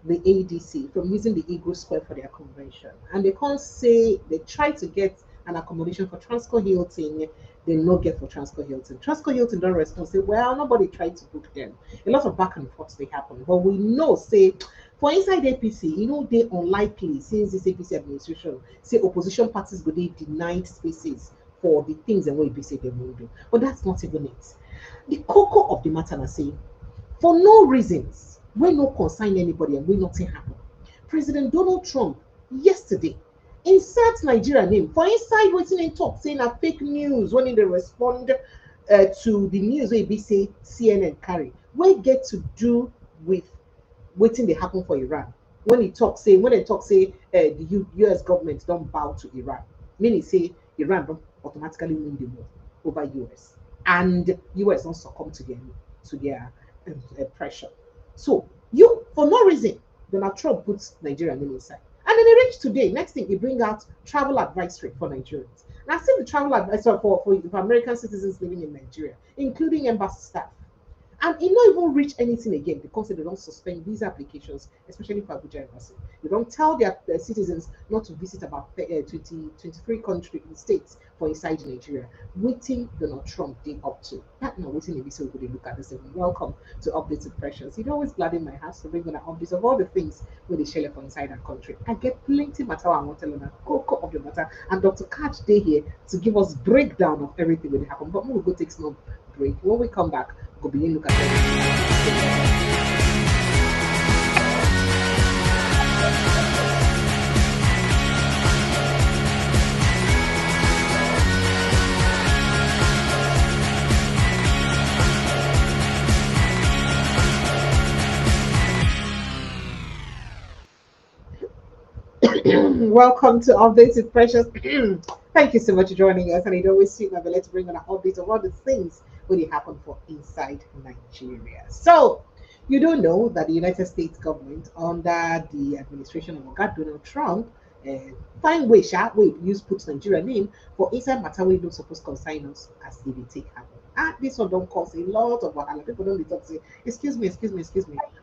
the ADC from using the Eagle Square for their convention. And they can't say they try to get an accommodation for Transco Hilton, they no get for Transco Hilton. Transco Hilton don't respond, say, well, nobody tried to book them. A lot of back and forth they happen. But we know, say, for inside APC, they unlikely since this APC administration, say opposition parties go they denied spaces for the things and what APC they will do. But that's not even it. The cocoa of the matter I say, for no reasons, we no consign anybody and we nothing happen. President Donald Trump yesterday insert Nigeria name for inside waiting in talk saying a fake news when they respond to the news where be say CNN carry. We get to do with waiting they happen for Iran. When they talk say the US government don't bow to Iran, meaning say Iran don't automatically win the war over US, and US don't succumb to their pressure. So you, for no reason, Donald Trump puts Nigeria name inside. And then he reached today. Next thing, he bring out travel advisory for Nigerians. And I see the travel advisory for American citizens living in Nigeria, including embassy staff. And it not even reach anything again because they don't suspend visa applications, especially for Abuja Embassy. They don't tell their citizens not to visit about 23 country states for inside Nigeria. Waiting Donald Trump did up to. That now waiting if so good look at this and welcome to Updated Pressures. It always gladden my heart to bring on an update of all the things where they share for inside our country. I get plenty matter I want to learn cocoa of the matter. And Dr. Katch Day here to give us breakdown of everything that happened. But we'll go take some break. When we come back, we'll begin look at everything. Welcome to Updated Precious. Thank you so much for joining us. And it always sweet my belly to bring on an update of all the things really happen for inside Nigeria. So, you don't know that the United States government, under the administration of Donald Trump, find way, use put Nigeria name for inside matter we don't supposed consign us as if it take happen. This one don't cause a lot of wahala. People don't be talk say, excuse me,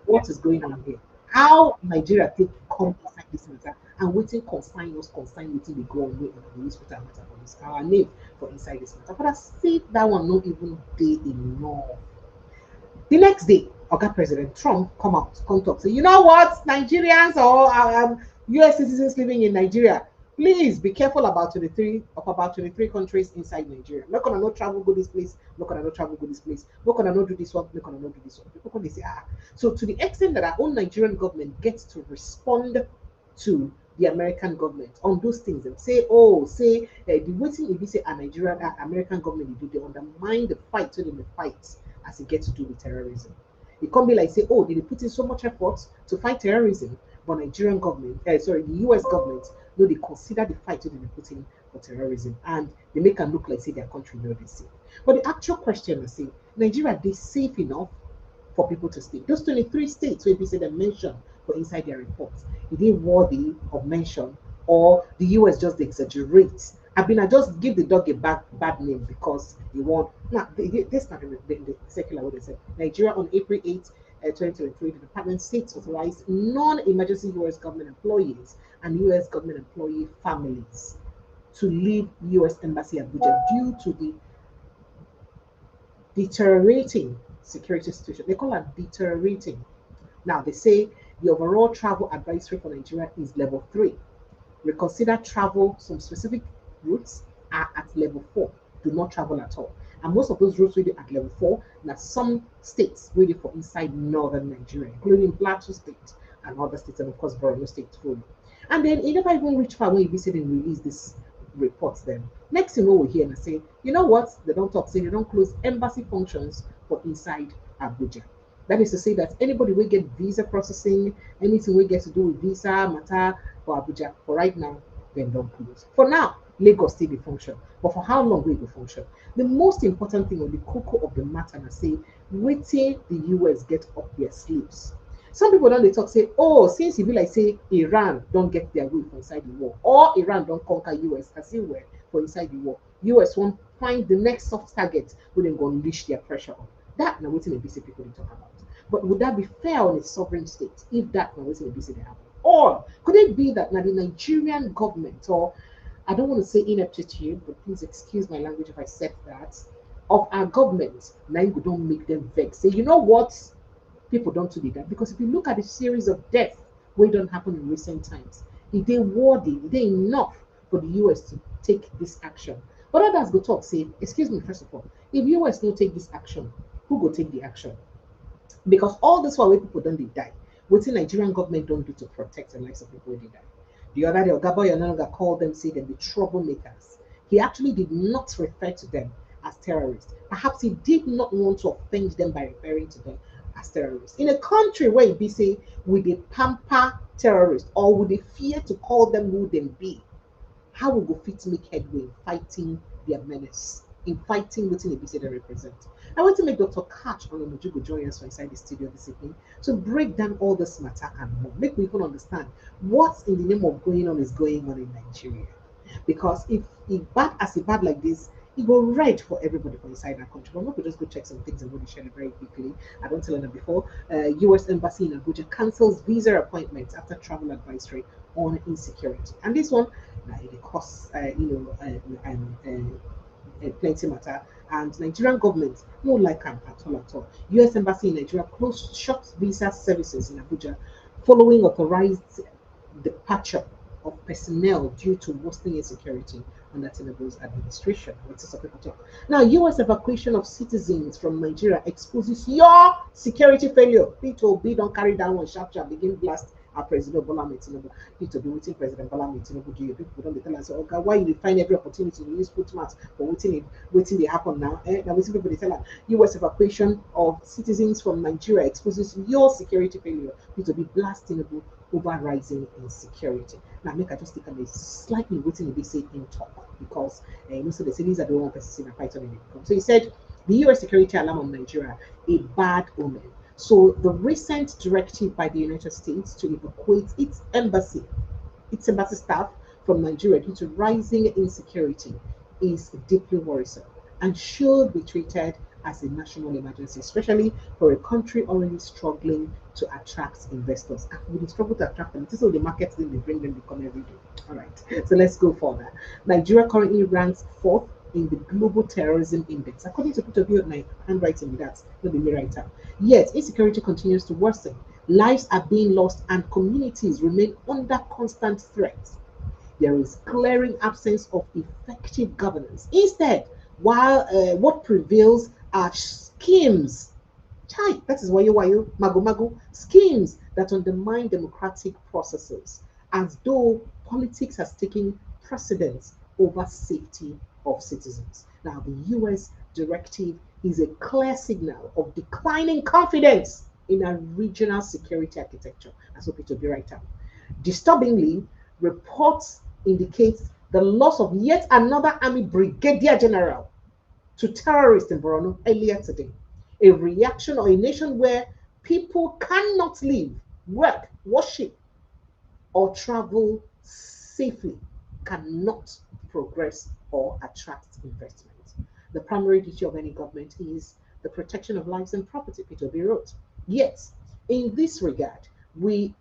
what is going on here? How Nigeria take come inside this matter and waiting consign waiting they go on way and the hospital matter for this our name for inside this matter. But I see that one not even day enough. The next day, President Trump come talk say, you know what, Nigerians or US citizens living in Nigeria, please be careful about 23 countries inside Nigeria. Not gonna not travel go this place, not gonna not travel go this place, not gonna not do this one, not gonna not do this one. People come say, So to the extent that our own Nigerian government gets to respond to the American government on those things and say, the waiting if you say a Nigerian American government they undermine the fight so they fight as it gets to do with terrorism. It can't be like say, they put in so much effort to fight terrorism, but Nigerian government, the US government, no, they consider the fight that they put in for terrorism and they make them look like say their country know they safe. But the actual question is say, Nigeria, they safe enough for people to stay. Those 23 states where they say they mention for inside their reports, is they worthy of mention or the US just exaggerate? I just give the dog a bad name because you want this not the secular what they said. Nigeria on April 8th, 2023, the Department of State authorized non-emergency US government employees and US government employee families to leave US Embassy Abuja due to the deteriorating security situation. They call it deteriorating. Now they say the overall travel advisory for Nigeria is level 3. Reconsider travel. Some specific routes are at level 4. Do not travel at all. And most of those routes really at level 4. Now some states really for inside northern Nigeria, including Plateau State and other states, and of course Borno State fully. And then it never even reached far when you visit and release this reports them. Next thing we hear and say, you know what? They don't talk, say they don't close embassy functions for inside Abuja. That is to say that anybody will get visa processing, anything we get to do with visa matter for Abuja, for right now, then don't close. For now, Lagos still be function. But for how long will it function? The most important thing on the cocoa of the matter and say, waiting the US get up their sleeves. Some people don't they talk say, since it be like say Iran don't get their way for inside the war, or Iran don't conquer US as it were for inside the war, US won't find the next soft target when they go unleash their pressure on. That now waiting the BC people they talk about. But would that be fair on a sovereign state if that was in a busy happen? Or could it be that now the Nigerian government, or I don't want to say ineptitude, but please excuse my language if I said that, of our government, now you don't make them vex. Say, you know what? People don't do that. Because if you look at the series of deaths we don't happen in recent times, it they worthy, it they enough for the US to take this action. But others go talk, say, excuse me, first of all, if US don't take this action, who go take the action? Because all this while wey people don't they die, wetin Nigerian government don't do to protect the lives of people wey dey die. The other day, Oga Boyonanga called them, say them be troublemakers. He actually did not refer to them as terrorists. Perhaps he did not want to offend them by referring to them as terrorists. In a country where it be say, would they pamper terrorists or would they fear to call them who them be? How we go fit make headway in fighting their menace, in fighting wetin e be say they represent. I want to make Dr. Katch on Onojugo join us for inside the studio this evening to break down all this matter and more. Make we even understand what in the name of going on is going on in Nigeria. Because if bad as a bad like this, it go right for everybody for inside our country. But we could just go check some things and go to share it very quickly. I don't tell them before. U.S. Embassy in Abuja cancels visa appointments after travel advisory on insecurity. And this one, it costs, plenty matter. And Nigerian government no like am at all at all. U.S. Embassy in Nigeria closed short visa services in Abuja following authorized departure of personnel due to worsening insecurity under Tinubu's administration. Let's some people talk. Now, U.S. evacuation of citizens from Nigeria exposes your security failure. P2B don't carry that one sharp sharp, begin blast our President Bola Ahmed Tinubu. P2B waiting President Bola Ahmed Tinubu do you. People don't tell us, oh God, why you find every opportunity to use footmarks for waiting they happen now. Now waiting people they tell us U.S. evacuation of citizens from Nigeria exposes your security failure. P2B blast Tinubu over rising insecurity. Now, make I just take a slightly waiting to be said in talk because you know, so they say these are the one person in a fight on the So he said the US security alarm on Nigeria a bad omen. So the recent directive by the United States to evacuate its embassy staff from Nigeria due to rising insecurity is deeply worrisome and should be treated as a national emergency, especially for a country already struggling to attract investors. And we struggle to attract them. This is all the market thing they bring them, they come every day. All right, so let's go further. Nigeria currently ranks fourth in the Global Terrorism Index, according to Peter my handwriting. That's not the me writer. Yet insecurity continues to worsen. Lives are being lost, and communities remain under constant threat. There is glaring absence of effective governance. Instead, while what prevails are schemes, chai, that is wayo, mago mago, schemes that undermine democratic processes, as though politics has taken precedence over safety of citizens. Now, the US directive is a clear signal of declining confidence in a regional security architecture. That's what Peter B. right now. Disturbingly, reports indicate the loss of yet another army brigadier general to terrorists in Borno earlier today. A reaction or a nation where people cannot live, work, worship, or travel safely cannot progress or attract investment. The primary duty of any government is the protection of lives and property, Peter B. wrote. Yet, in this regard, we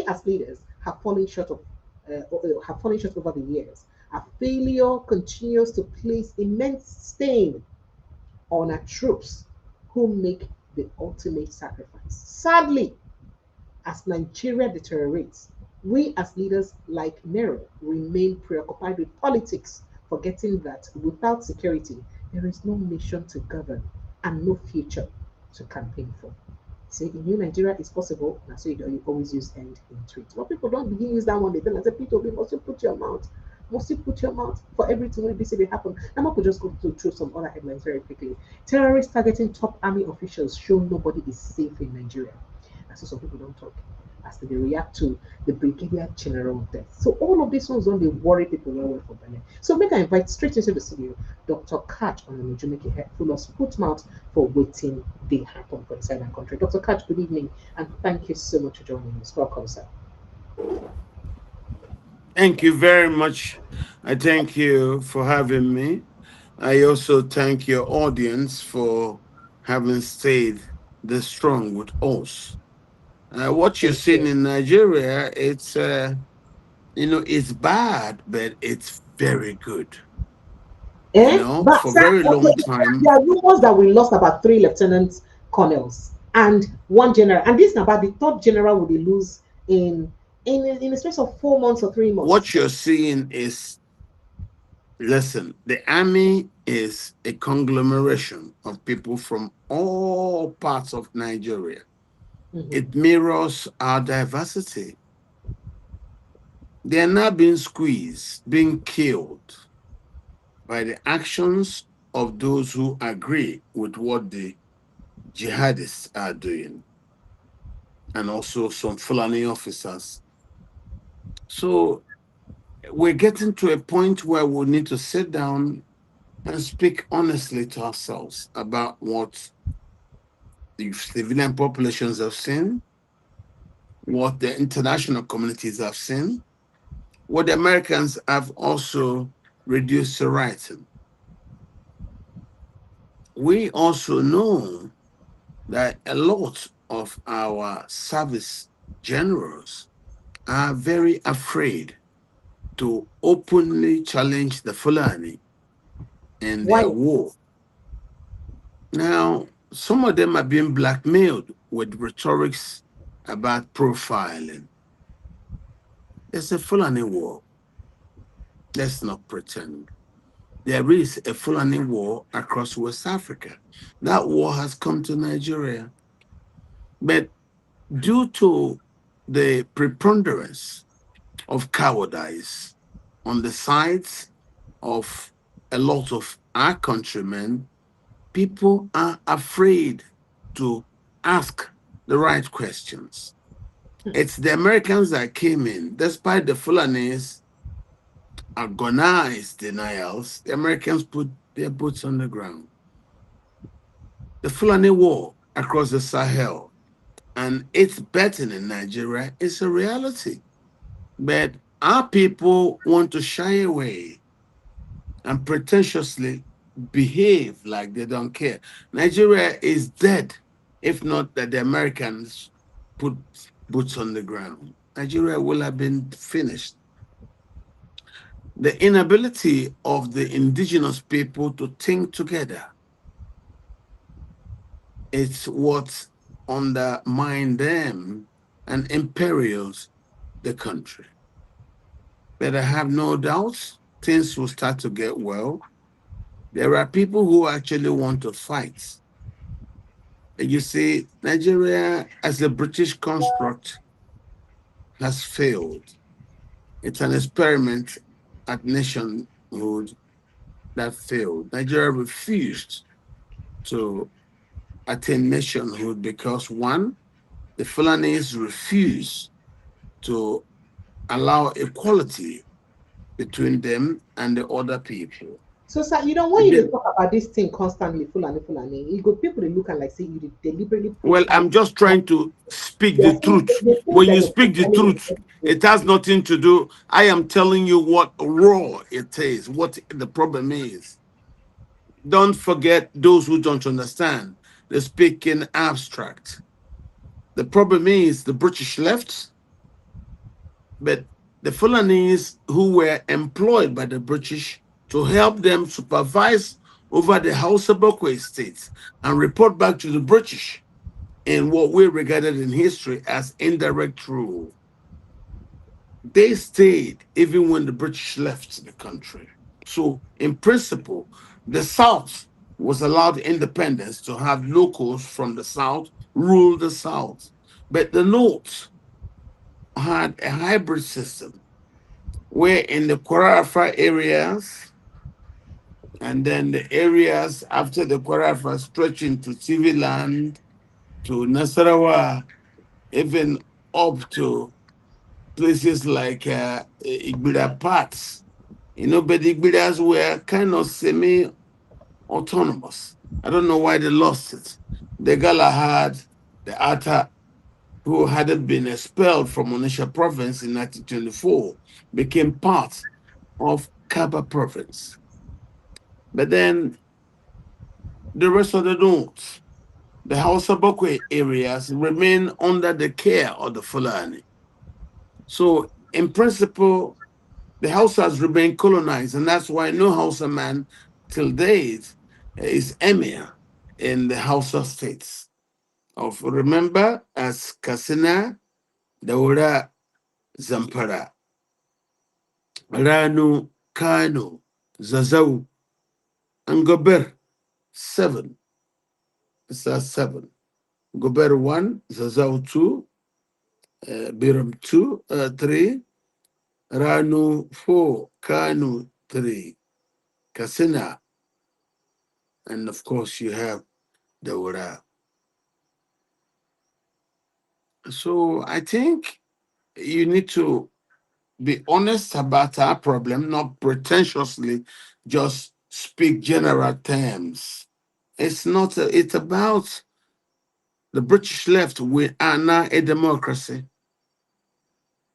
as leaders have fallen short over the years. Our failure continues to place immense stain on our troops who make the ultimate sacrifice. Sadly, as Nigeria deteriorates, we as leaders like Nero remain preoccupied with politics, forgetting that without security, there is no nation to govern and no future to campaign for. Say in New Nigeria is possible, and so you always use end in tweet. But people don't begin use that one. They tell us, people, we must you put your mouth, must you put your mouth for everything when they say they happen. I'm going to just go through some other headlines very quickly. Terrorists targeting top army officials show nobody is safe in Nigeria. And so some people don't talk as they react to the Brigadier General death. So all of these ones don't they worry people well for Benin. So make I invite straight into the studio Dr. Katch on the Nujumeke head full of footmouth for waiting they happen for inside our country. Dr. Katch, good evening and thank you so much for joining us. Welcome, sir. Thank you very much. I thank you for having me. I also thank your audience for having stayed the strong with us. What you're Thank seeing you. in Nigeria, it's bad, but it's very good. But For sir, very okay, long time. there are rumors that we lost about three lieutenant colonels and one general, and this is about the third general will be lose in in the space of 4 months or 3 months. What you're seeing is, listen, the army is a conglomeration of people from all parts of Nigeria. Mhm. It mirrors our diversity. They are now being squeezed, being killed by the actions of those who agree with what the jihadists are doing, and also some Fulani officers. So we're getting to a point where we need to sit down and speak honestly to ourselves about what the civilian populations have seen, what the international communities have seen, what the Americans have also reduced to writing. We also know that a lot of our service generals are very afraid to openly challenge the Fulani in Why? their war. Now, some of them are being blackmailed with rhetorics about profiling. There's a Fulani war. Let's not pretend. There is a Fulani war across West Africa. That war has come to Nigeria. But due to the preponderance of cowardice on the sides of a lot of our countrymen, people are afraid to ask the right questions. It's the Americans that came in, despite the Fulanis agonized denials, the Americans put their boots on the ground. The Fulani war across the Sahel and its betting in Nigeria is a reality. But our people want to shy away and pretentiously behave like they don't care. Nigeria is dead, if not that the Americans put boots on the ground. Nigeria will have been finished. The inability of the indigenous people to think together is what undermines them and imperils the country. But I have no doubts things will start to get well. There are people who actually want to fight. You see, Nigeria as a British construct has failed. It's an experiment at nationhood that failed. Nigeria refused to attain nationhood because one, the Fulanis refused to allow equality between them and the other people. So, sir, when It you dey did. talk about this thing constantly, Fulani, Fulani, you go people they look and like say you dey deliberately push Well, out. I'm just trying to speak They the think truth. they think When that you the speak the Fulani truth, it has nothing to do. I am telling you what raw it is, what the problem is. Don't forget those who don't understand. They speak in abstract. The problem is the British left, but the Fulanese who were employed by the British to help them supervise over the Hausa Bokwe states and report back to the British in what we regarded in history as indirect rule. They stayed even when the British left the country. So, in principle, the South was allowed independence to have locals from the South rule the South. But the North had a hybrid system where in the Kwarafa areas and then the areas after the Kwarafa stretching to TV land, to Nasarawa, even up to places like Igbira parts, but the Igbiras were kind of semi autonomous. I don't know why they lost it. The Galahad, the Atta, who hadn't been expelled from Onitsha province in 1924, became part of Kaba province. But then the rest of the North, The Hausa Bokwe areas remain under the care of the Fulani. So, in principle, the Hausas remain colonized, and that's why no Hausa man till date is emir in the Hausa states. Of remember as Kasina, Daura, Zampara, Ranu, Kano, Zazau, and Gober, seven. That's seven. Gober one, Zazau two, Biram two, three, Ranu four, Kanu three, Kasina, and of course you have Daura. So I think you need to be honest about our problem, not pretentiously just speak general terms. It's not, it's about the British left. We are now a democracy.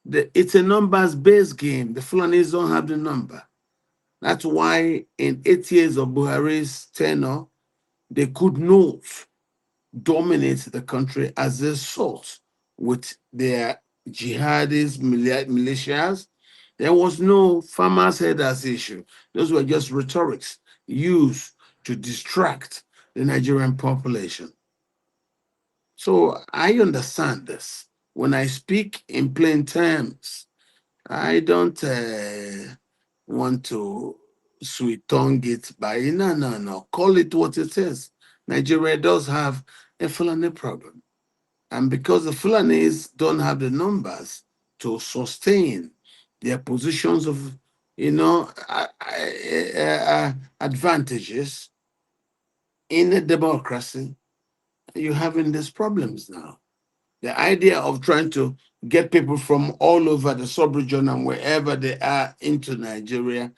It's a numbers based game. The Fulanis don't have the number. That's why in 8 years of Buhari's tenure, they could not dominate the country as they sought with their jihadist militias. There was no farmers' headers issue. Those were just rhetorics used to distract the Nigerian population. So I understand this. When I speak in plain terms, I don't want to sweet tongue it by no, no, no. Call it what it is. Nigeria does have a Fulani problem. And because the Fulanis don't have the numbers to sustain their positions of, advantages in a democracy, you're having these problems now. The idea of trying to get people from all over the sub-region and wherever they are into Nigeria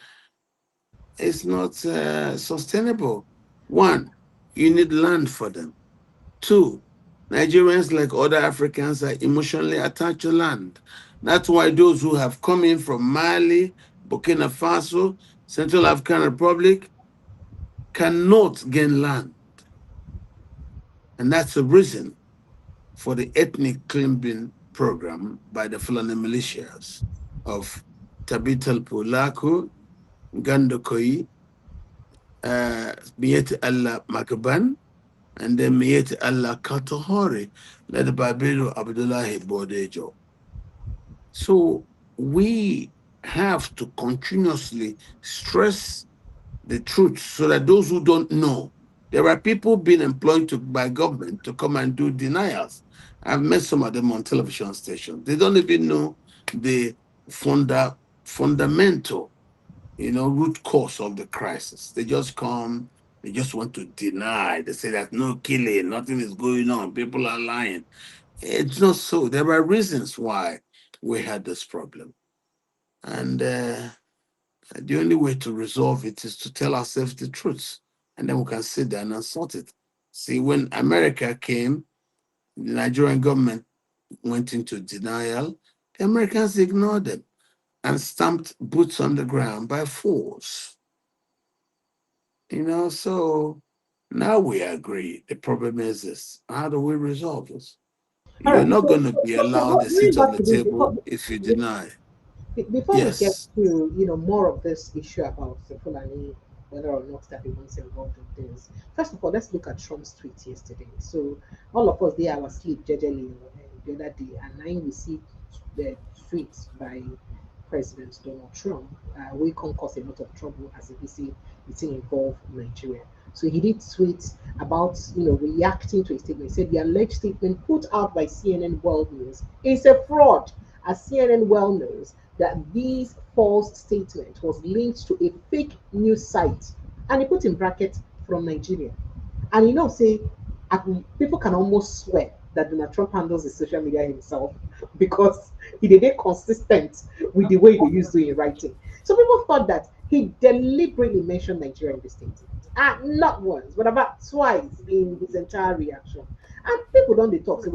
is not sustainable. One, you need land for them. Two, Nigerians, like other Africans, are emotionally attached to land. That's why those who have come in from Mali, Burkina Faso, Central African Republic cannot gain land. And that's the reason for the ethnic cleansing program by the Fulani militias of Tabital Pulaku, Gandokoi, Mieti Allah Makaban, and then Mieti Allah Katohori, led by Bello Abdullahi Bodejo. So we have to continuously stress the truth so that those who don't know, there are people being employed by government to come and do denials. I've met some of them on television stations. They don't even know the fundamental, root cause of the crisis. They just come, they just want to deny. They say that no killing, nothing is going on, people are lying. It's not so. There are reasons why we had this problem. And the only way to resolve it is to tell ourselves the truth. And then we can sit down and sort it. See, when America came, the Nigerian government went into denial. The Americans ignored them and stamped boots on the ground by force. So now we agree. The problem is this. How do we resolve this? All You're right. not going to be allowed a Going seat on back the to this, table if you deny. before we get Yes. to more of this issue about the Fulani, whether or not that he wants involved in this, first of all, let's look at Trump's tweet yesterday. So all of us there was asleep jejely the other day, and now we see the tweets by President Donald Trump. We can cause a lot of trouble as if it's involve Nigeria. So he did tweet about reacting to a statement. He said the alleged statement put out by CNN World News is a fraud, as CNN well knows that this false statement was linked to a fake news site, and he put in brackets from Nigeria. And say, people can almost swear that Donald Trump handles his social media himself because he did it consistent with the way he used to in writing. So people thought that he deliberately mentioned Nigeria in the statement. Not once, but about twice in his entire reaction. And people don't they talk. So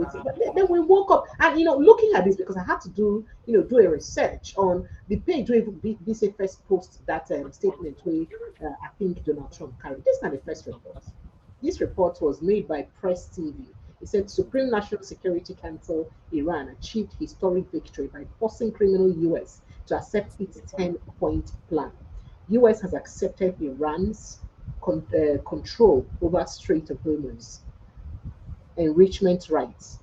then we woke up and looking at this because I had to do a research on the page where BC first post that statement where I think Donald Trump carried. This is not the first report. This report was made by Press TV. It said Supreme National Security Council Iran achieved historic victory by forcing criminal US to accept its 10-point plan. US has accepted Iran's control over Strait of Hormuz, enrichment rights,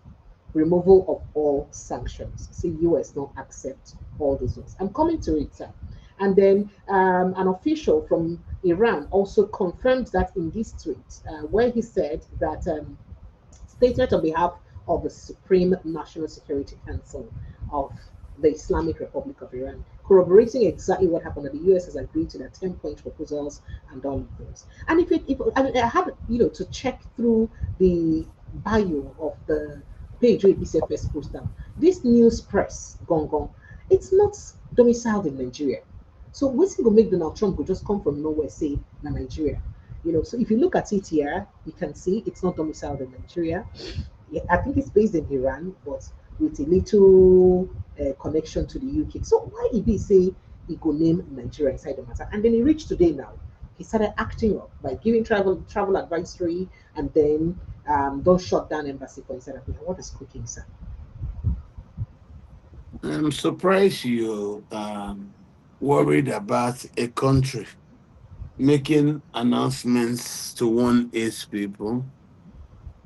removal of all sanctions. See, US not accept all those ones. I'm coming to it, sir. And then an official from Iran also confirmed that in this tweet, where he said that statement on behalf of the Supreme National Security Council of the Islamic Republic of Iran, corroborating exactly what happened. That the US has agreed to their 10-point proposals and all of those. And if I, mean, I had to check through the bio of the page where BCFS first post down. This news press, Gong Gong, it's not domiciled in Nigeria. So what's going to make Donald Trump go just come from nowhere, say, na Nigeria? So if you look at it here, you can see it's not domiciled in Nigeria. Yeah, I think it's based in Iran, but with a little connection to the UK. So why did he say he go name Nigeria inside the matter? And then he reached today now. He started acting up by giving travel advisory and then don't shut down embassy for inside Africa. What is cooking, sir? I'm surprised you worried about a country making announcements to warn its people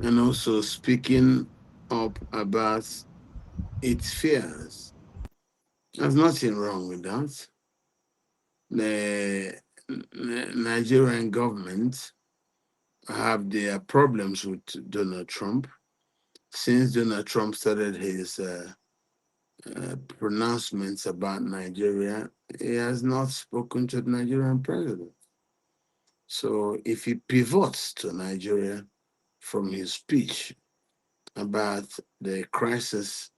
and also speaking up about its fears. There's nothing wrong with that. The Nigerian government have their problems with Donald Trump. Since Donald Trump started his pronouncements about Nigeria, he has not spoken to the Nigerian president. So if he pivots to Nigeria from his speech about the crisis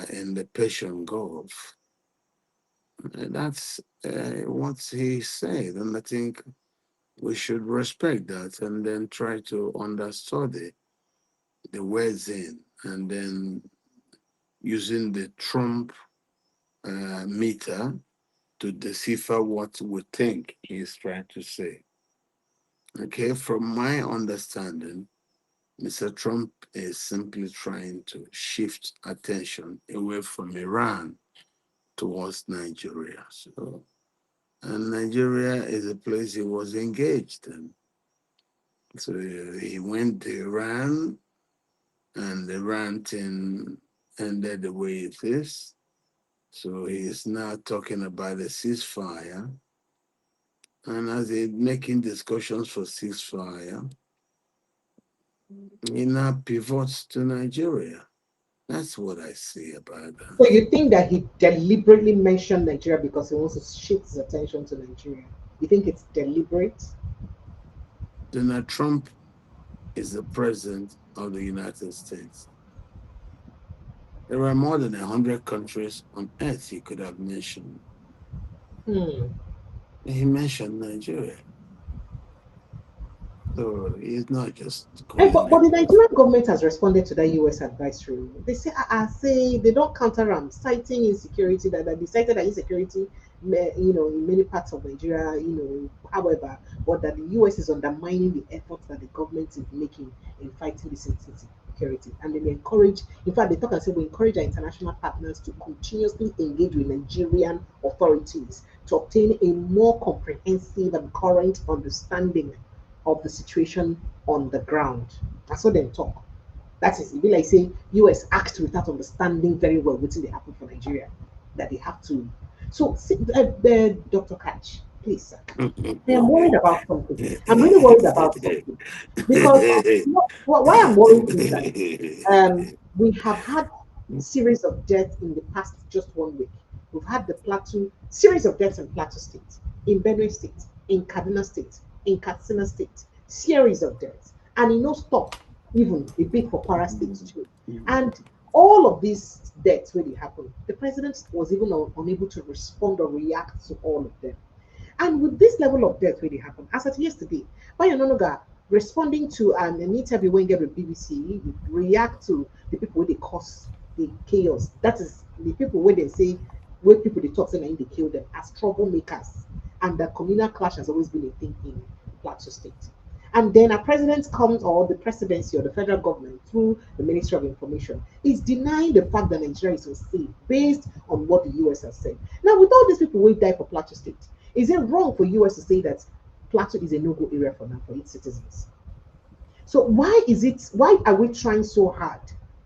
in the Persian Gulf, that's what he said. And I think we should respect that and then try to understudy the words in and then using the Trump meter to decipher what we think he's trying to say. Okay, from my understanding, Mr. Trump is simply trying to shift attention away from Iran towards Nigeria. So, and Nigeria is a place he was engaged in. So he went to Iran, and the Iran thing ended the way it is. So he is now talking about a ceasefire. And as he's making discussions for ceasefire, he now pivots to Nigeria. That's what I see about So that. you think that he deliberately mentioned Nigeria because he wants to shift his attention to Nigeria? You think it's deliberate? Donald Trump is the president of the United States. There are more than 100 countries on earth he could have mentioned. Hmm. He mentioned Nigeria. So he's not just But, calling but it. the Nigerian government has responded to that US advisory. They say, say they don't counter them, citing insecurity, that they cited that insecurity, in many parts of Nigeria, however, but that the US is undermining the efforts that the government is making in fighting this insecurity. And they encourage, in fact, they talk and say, we encourage our international partners to continuously engage with Nigerian authorities to obtain a more comprehensive and current understanding of the situation on the ground. That's what they talk. That is, it be like saying US act without understanding very well what they happen for Nigeria. That they have to. So, Dr. Katch, please, sir. I am worried about something. I'm really worried about something because why I'm worried is that we have had series of deaths in the past just 1 week. We've had the Plateau series of deaths in Plateau State, in Benue State, in Kaduna State, in Katsina State, series of deaths, and it no stop even a bit for Kwara State too. And all of these deaths really happened. The president was even unable to respond or react to all of them. And with this level of death really happened, as at yesterday, Bayononoga responding to an interview when get with BBC, react to the people where they cause the chaos. That is the people where they say where people they talk saying they kill them as troublemakers. And that communal clash has always been a thing in Plateau State. And then a president comes, or the presidency or the federal government through the Ministry of Information is denying the fact that Nigeria is unsafe based on what the US has said. Now, with all these people who die for Plateau State, is it wrong for US to say that Plateau is a no-go area for now for its citizens? So why are we trying so hard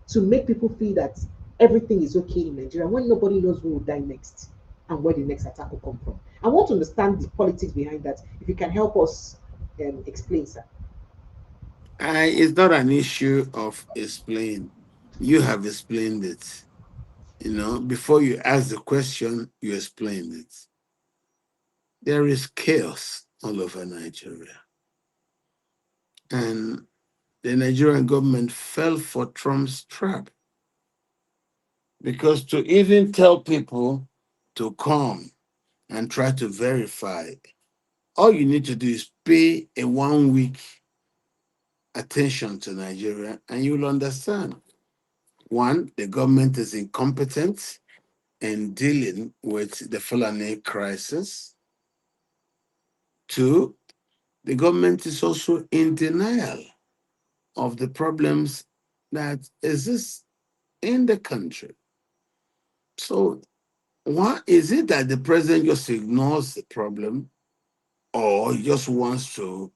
to make people feel that everything is okay in Nigeria when nobody knows who will die next and where the next attack will come from? I want to understand the politics behind that. If you can help us explain, sir. It's not an issue of explain. You have explained it. Before you ask the question, you explained it. There is chaos all over Nigeria. And the Nigerian government fell for Trump's trap because to even tell people to come and try to verify, all you need to do is pay a 1 week attention to Nigeria and you'll understand. One, the government is incompetent in dealing with the Fulani crisis. Two, the government is also in denial of the problems that exist in the country. So, why is it that the president just ignores the problem or just wants to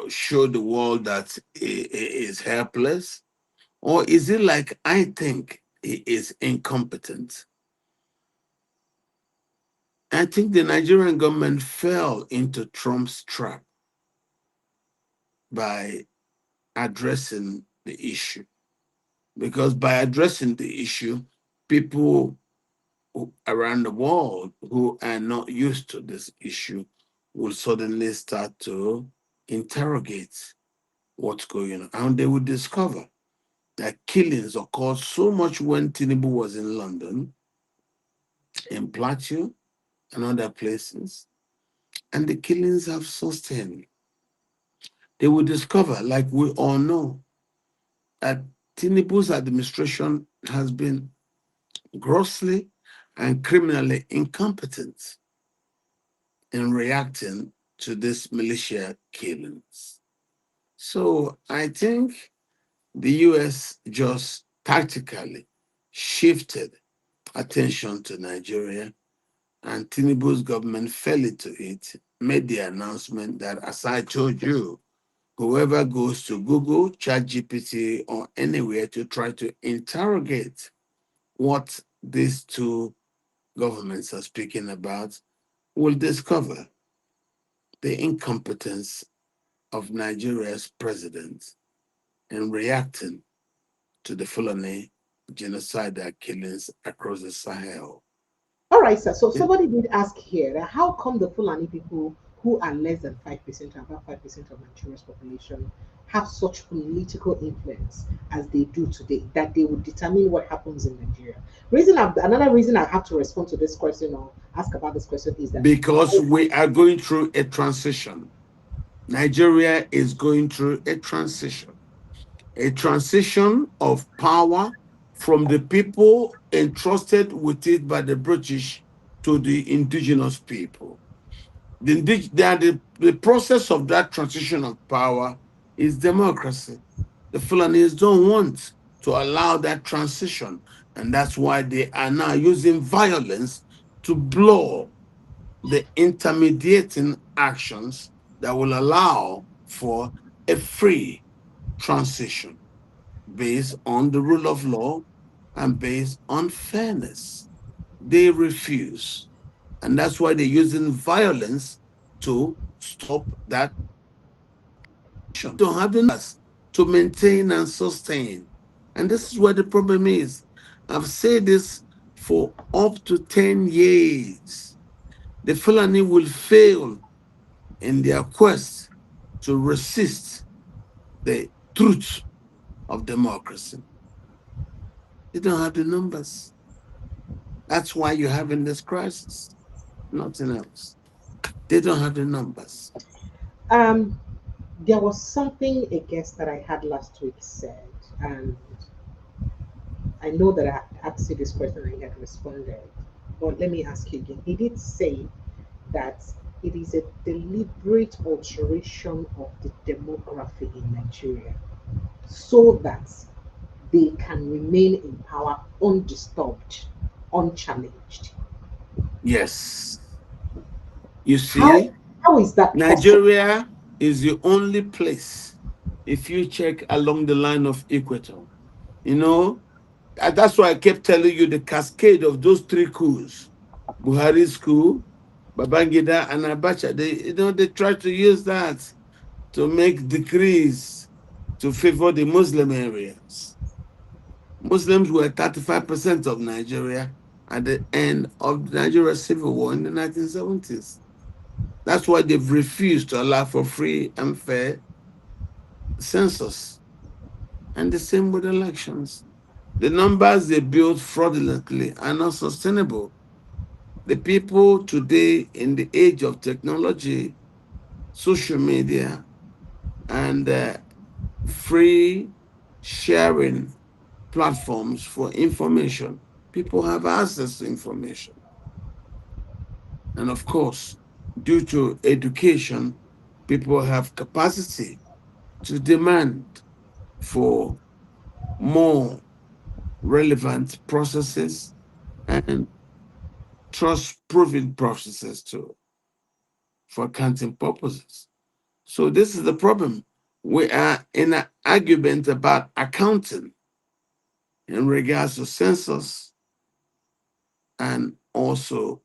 show the world that he is helpless? Or is it like I think he is incompetent? I think the Nigerian government fell into Trump's trap by addressing the issue. Because by addressing the issue, people around the world who are not used to this issue will suddenly start to interrogate what's going on. And they will discover that killings occurred so much when Tinubu was in London, in Plateau, and other places, and the killings have sustained. They will discover, like we all know, that Tinubu's administration has been grossly and criminally incompetent in reacting to these militia killings. So I think the US just tactically shifted attention to Nigeria, and Tinubu's government fell into it, made the announcement that, as I told you, whoever goes to Google, ChatGPT, or anywhere to try to interrogate what these two governments are speaking about will discover the incompetence of Nigeria's president in reacting to the Fulani genocidal killings across the Sahel. All right, sir. So It- somebody did ask here that how come the Fulani people who are less than 5%, about 5% of Nigeria's population, have such political influence as they do today, that they would determine what happens in Nigeria? Another reason I have to respond to this question or ask about this question is that because we are going through a transition. Nigeria is going through a transition of power from the people entrusted with it by the British to the indigenous people. The process of that transition of power is democracy. The Fulanis don't want to allow that transition, and that's why they are now using violence to blow the intermediating actions that will allow for a free transition based on the rule of law and based on fairness. They refuse. And that's why they're using violence to stop that. Don't have the numbers to maintain and sustain. And this is where the problem is. I've said this for up to 10 years. The Fulani will fail in their quest to resist the truth of democracy. They don't have the numbers. That's why you're having this crisis. Nothing else. They don't have the numbers. um, there was something a guest that I had last week said, and I know that I asked you this question and he had responded, but let me ask you again. He did say that it is a deliberate alteration of the demography in Nigeria so that they can remain in power undisturbed, unchallenged. Yes. You How see, how is that possible? Nigeria is the only place, if you check along the line of equator, you know, and that's why I kept telling you the cascade of those three coups, Buhari's coup, Babangida, and Abacha. They try to use that to make decrees to favor the Muslim areas. Muslims were 35% of Nigeria at the end of the Nigeria Civil War in the 1970s. That's why they've refused to allow for free and fair census. And the same with elections. The numbers they built fraudulently are not sustainable. The people today, in the age of technology, social media, and free sharing platforms for information, people have access to information. And of course, due to education, people have capacity to demand for more relevant processes and trust proving processes too for accounting purposes. So this is the problem. We are in an argument about accounting in regards to census and also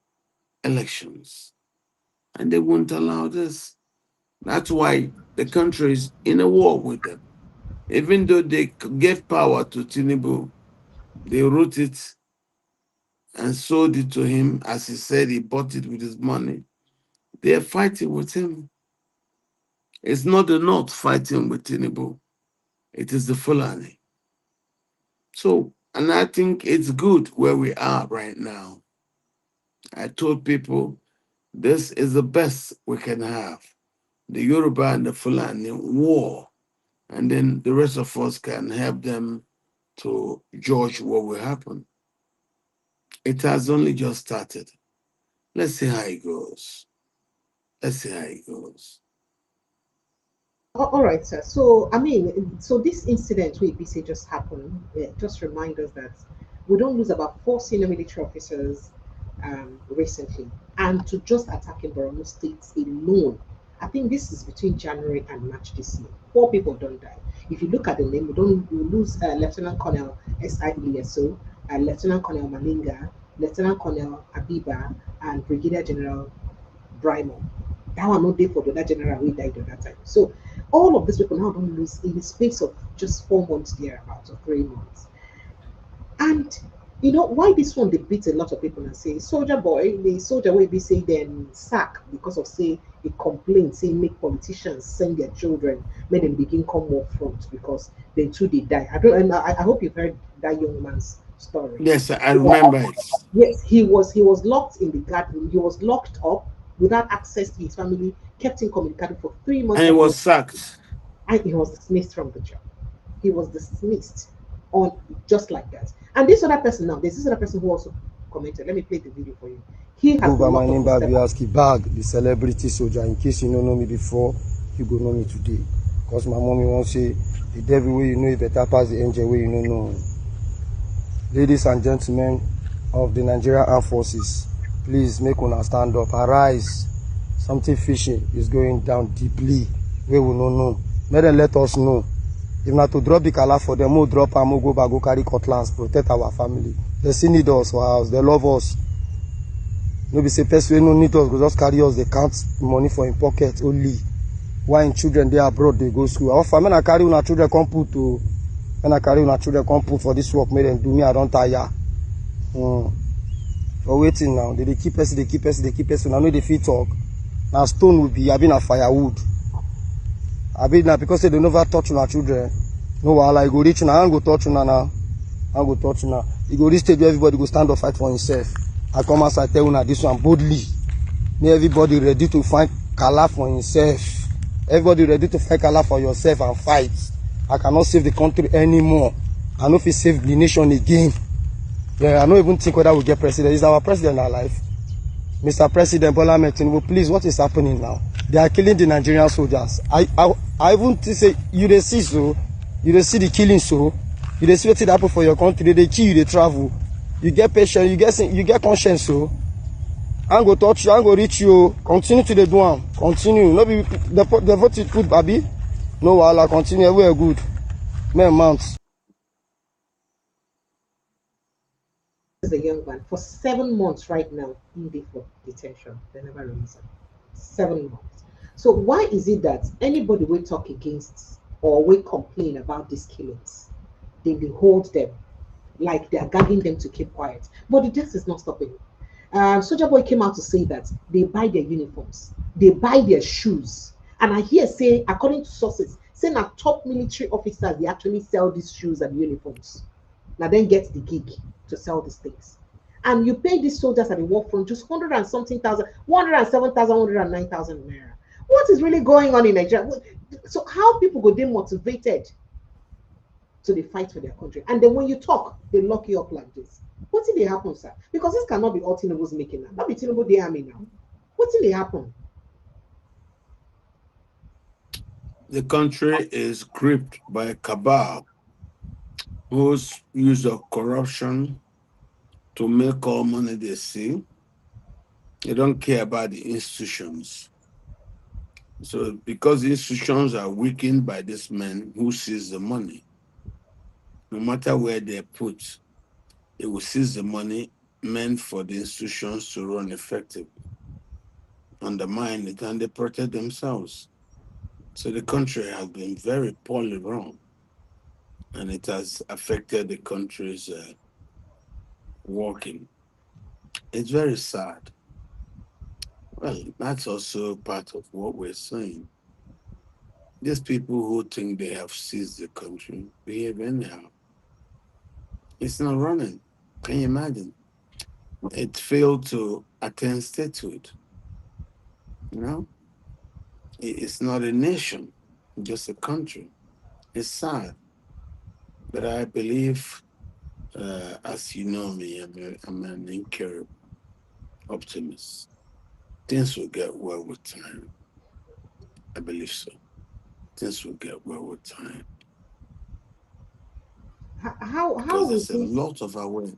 elections. And they won't allow this. That's why the country is in a war with them. Even though they gave power to Tinubu, they wrote it and sold it to him as he said he bought it with his money. They're fighting with him. It's not the North fighting with Tinubu, it is the Fulani. So, and I think it's good where we are right now. I told people this is the best we can have. The Yoruba and the Fulani war, and then the rest of us can help them to judge what will happen. It has only just started. Let's see how it goes. Let's see how it goes. All right, sir. So, I mean, so this incident with BC just happened. Just remind us that we don't lose about four senior military officers recently, and to just attacking Borno State alone. I think this is between January and March this year. Four people don't die. If you look at the name, we lose Lieutenant Colonel ASO, Lieutenant Colonel Maninga, Lieutenant Colonel Abiba, and Brigadier General Braimoh. That one not there for the other general we died at that time. So all of these people now don't lose in the space of just 4 months thereabouts or 3 months. And you know why this one they beat a lot of people and say soldier boy, the soldier will be say then sack because of say a complaint saying make politicians send their children, make them begin come more front because they too they die. I don't and I hope you've heard that young man's story. Yes, I remember it. Yes, he was locked in the guard room. He was locked up without access to his family, kept incommunicado for 3 months, And it and was sacked. he was dismissed from the job. He was dismissed on just like that. And this other person now, there's this other person who also commented. Let me play the video for you. He has Over been my locked up name for by 7 Biaski Bag, the celebrity soldier. In case you don't know me before, you go know me today. Because my mommy won't say the devil way you know it better pass the angel way you don't know. Ladies and gentlemen of the Nigerian Armed Forces, please make una stand up. Arise. Something fishy is going down deeply. We will not know. May them let us know. If not to drop the color for them, we'll drop and we'll go back, go carry cutlass, protect our family. They still need us for house. They love us. Nobody say person no need us, go just carry us. They count money for in pocket only. Why in children they abroad they go school. Our family I carry una children come put to. When I carry una children come put for this work, make them do me. I don't tire. For waiting now, they keep us, they keep us, they keep us. I know they fit talk. Now stone will be. I been a firewood. I been now because they never touch una children. No while I go reach now, I go touch una now. I go touch una. You go reach stage where everybody go stand up fight for himself. I come as I tell una this one boldly. May everybody ready to fight Kala for himself. Everybody ready to fight Kala for yourself and fight. I cannot save the country anymore. I know if we save the nation again. Yeah, I don't even think whether we get president. Is our president alive? Mr. President Bola Ahmed Tinubu, please, what is happening now? They are killing the Nigerian soldiers. I even say, you dey see so, you dey see the killing so, you dey see wetin dey happen for your country, they kill you, they travel. You get patience, you get conscience so. I go touch you, I go reach you. Continue to the do am. Continue. No be the vote is put, baby. No wahala, continue, we are good. Men mount. Is a young man for 7 months right now in the for detention. They never release him. 7 months. So why is it that anybody will talk against or will complain about these killings, they hold them like they are gagging them to keep quiet? But the death is not stopping. Soldier Boy came out to say that they buy their uniforms, they buy their shoes, and I hear say, according to sources, saying that top military officers they actually sell these shoes and uniforms. Now then get the gig to sell these things. And you pay these soldiers at the war front just 100 and something thousand, 107,000, 109,000 naira. What is really going on in Nigeria? So how people go demotivated to the fight for their country? And then when you talk, they lock you up like this. What did they happen, sir? Because this cannot be all Tinubu's making now. Not be Tinubu they army now. What did they happen? The country is gripped by a cabal whose use of corruption to make all money they see. They don't care about the institutions. So because the institutions are weakened by this man who sees the money, no matter where they're put, they will seize the money meant for the institutions to run effectively, undermine it, and they protect themselves. So the country has been very poorly run, and it has affected the country's working. It's very sad. Well, that's also part of what we're saying. These people who think they have seized the country behave anyhow. It's not running. Can you imagine? It failed to attain statehood. You know, it's not a nation, just a country. It's sad, but I believe, as you know me, I'm an incurable optimist. Things will get well with time. I believe so. Things will get well with time How because will there's a this? lot of awareness,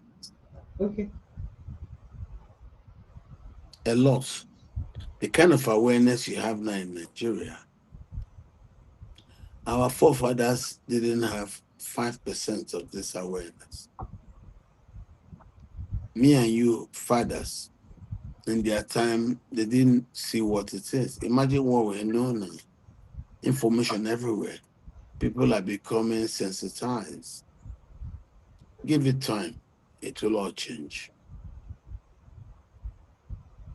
Okay. a lot. The kind of awareness you have now in Nigeria, our forefathers didn't have 5% of this awareness. Me and you, fathers, in their time, they didn't see what it is. Imagine what we know now. Information everywhere. People are becoming sensitized. Give it time. It will all change.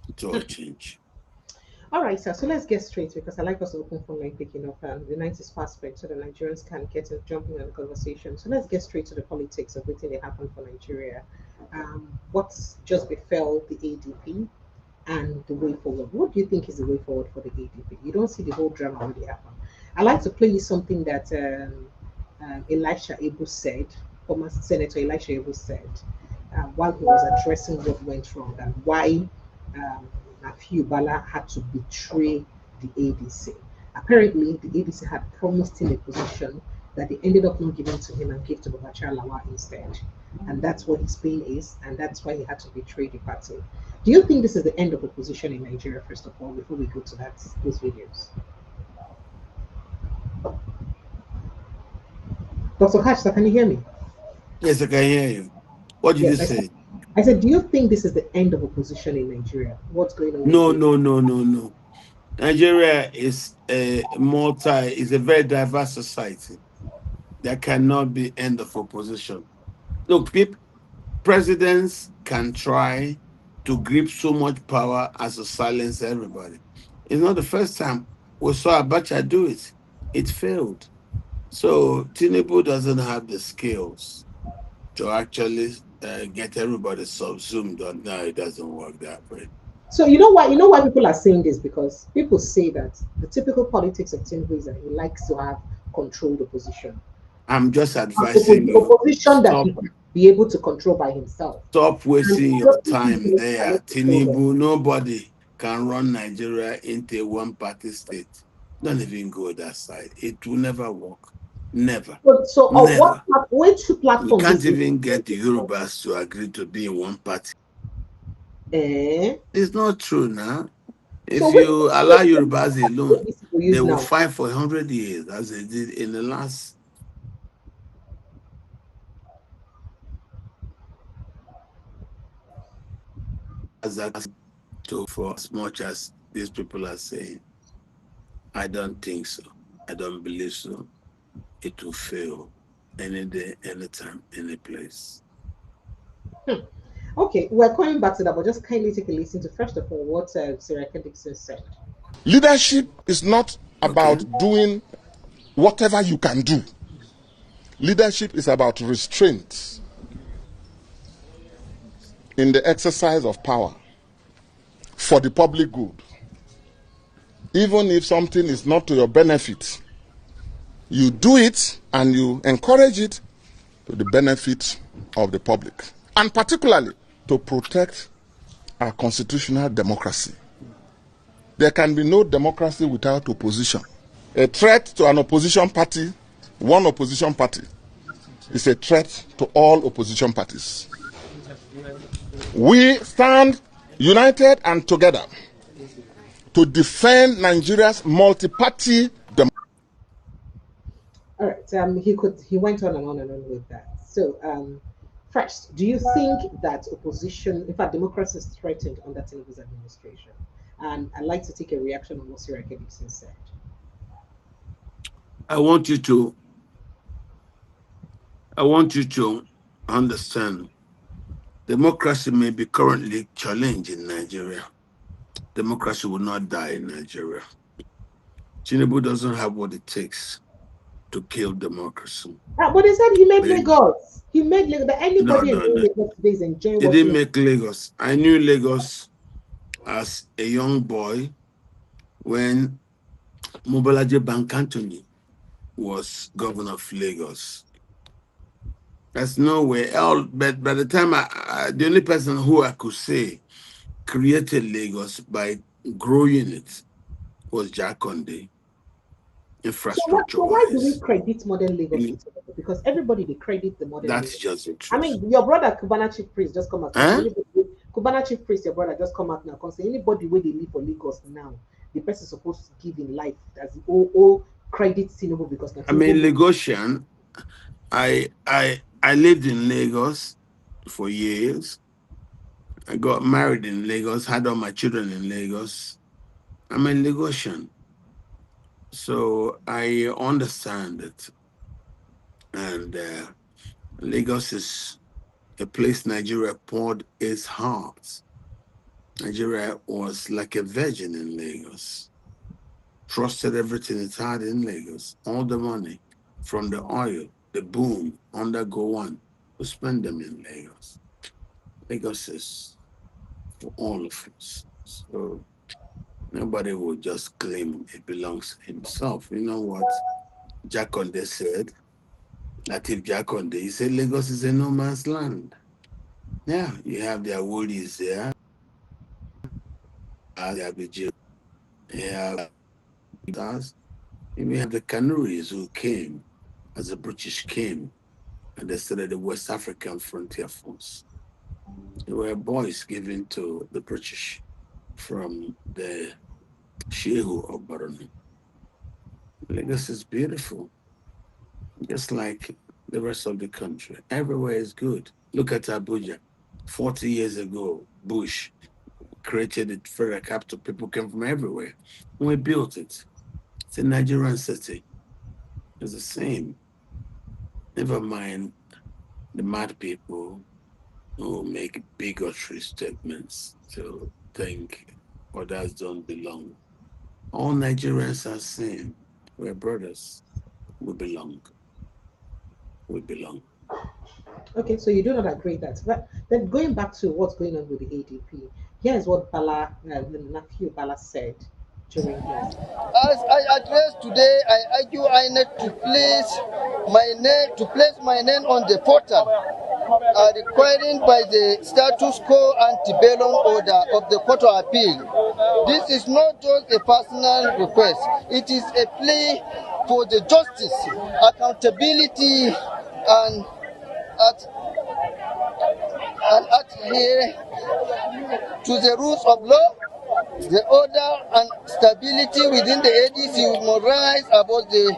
It will all change. All right, sir. So let's get straight because I like us to open from like picking up the 90s aspect so the Nigerians can get in, jumping on the conversation. So let's get straight to the politics of everything that happened for Nigeria. What's just befell the ADP and the way forward? What do you think is the way forward for the ADP? You don't see the whole drama already happen. I like to play you something that Elisha Abu said, former Senator Elisha Abu said, while he was addressing what went wrong and why Nafiu Bala had to betray the ADC. Apparently, the ADC had promised him a position that they ended up not giving to him and gave to Babachar Lawa instead. And that's what his pain is, and that's why he had to betray the party. Do you think this is the end of opposition in Nigeria, first of all, before we go to those videos? Dr. Hatch, can you hear me? Yes, I can hear you. What did you Yes, say? I said, do you think this is the end of opposition in Nigeria? What's going on with No, you? no, no, no, no. Nigeria is a very diverse society. There cannot be end of opposition. Look, presidents can try to grip so much power as to silence everybody. It's not the first time we saw Abacha do it. It failed. So Tinubu doesn't have the skills to actually get everybody subsumed. No, it doesn't work that way. So you know why people are saying this because people say that the typical politics of Tinubu is that he likes to have controlled opposition. I'm just advising you, Opposition that he stop. be able to control by himself. Stop And wasting your other time people there. cannot control them. Tinubu, nobody can run Nigeria into a one-party state. Don't even go that side. It will never work. Never. So Never. which We platform can't this is? even get the Yorubas to agree to be in one party. Eh? It's not true now. So If which you allow Yorubas platform alone, this will they use will now? fight for 100 years as they did in the last. As that to for as much as these people are saying, I don't think so. I don't believe so. It will fail any day, anytime, any place. Okay, we're coming back to that, but just kindly take a listen to first of all what Sarah Dixon said. Leadership is not Okay? about doing whatever you can do. Leadership is about restraint in the exercise of power for the public good. Even if something is not to your benefit, you do it and you encourage it to the benefit of the public, and particularly to protect our constitutional democracy. There can be no democracy without opposition. A threat to an opposition party, one opposition party, is a threat to all opposition parties. We stand united and together to defend Nigeria's multi-party democracy. All right, he went on and on and on with that. So first, do you think that opposition, in fact, democracy is threatened under Tinubu's administration? And I'd like to take a reaction on what Sarah Dixon said. I want you to I want you to understand democracy may be currently challenged in Nigeria. Democracy will not die in Nigeria. Tinubu doesn't have what it takes to kill democracy. But he said he made But Lagos. He made Lagos. That no, anybody no, enjoying no. Lagos today is enjoying He what he didn't has. make Lagos. I knew Lagos as a young boy when Mobolaje Bankantoni was governor of Lagos. That's nowhere else. But by the time the only person who I could say created Lagos by growing it was Jack Conde, infrastructure So why do we wise. credit modern Lagos to Tinubu? Because everybody they credit the modern That's Lagos. just the I truth. mean, your brother Kubana Chief Priest just come out and say Huh? anybody Kubana Chief Priest, your brother just come out now and say anybody where they live for Lagos now, the person supposed to give in life as the all credit Tinubu because I mean, Tinubu. Lagosian. I lived in Lagos for years. I got married in Lagos, had all my children in Lagos. I'm a Lagosian. So I understand it. And Lagos is a place Nigeria poured its heart. Nigeria was like a virgin in Lagos, trusted everything it had in Lagos, all the money from the oil, the boom, under Gowan, to spend them in Lagos. Lagos is for all of us. So nobody will just claim it belongs to himself. You know what Jack Conde said? Native Jack Conde, he said Lagos is a no man's land. Yeah, you have their woolies there, the Abidjan, you have us. We have the Canaries who came as the British came and they started the West African Frontier Force. They were boys given to the British from the Shehu of Baroni. Lagos is beautiful, just like the rest of the country. Everywhere is good. Look at Abuja. 40 years ago, Bush created the federal capital. People came from everywhere. We built it. It's a Nigerian city. It's the same. Never mind the mad people who make bigotry statements to think others don't belong. All Nigerians are same. We're brothers. We belong. We belong. Okay, so you do not agree that. But then going back to what's going on with the ADP, here's what the nephew Bala said during his. As I address today, I argue I need to place my name on the portal are required by the status quo antebellum order of the Court of Appeal. This is not just a personal request, it is a plea for the justice, accountability, and adhere to the rules of law, the order and stability within the ADC will rise above the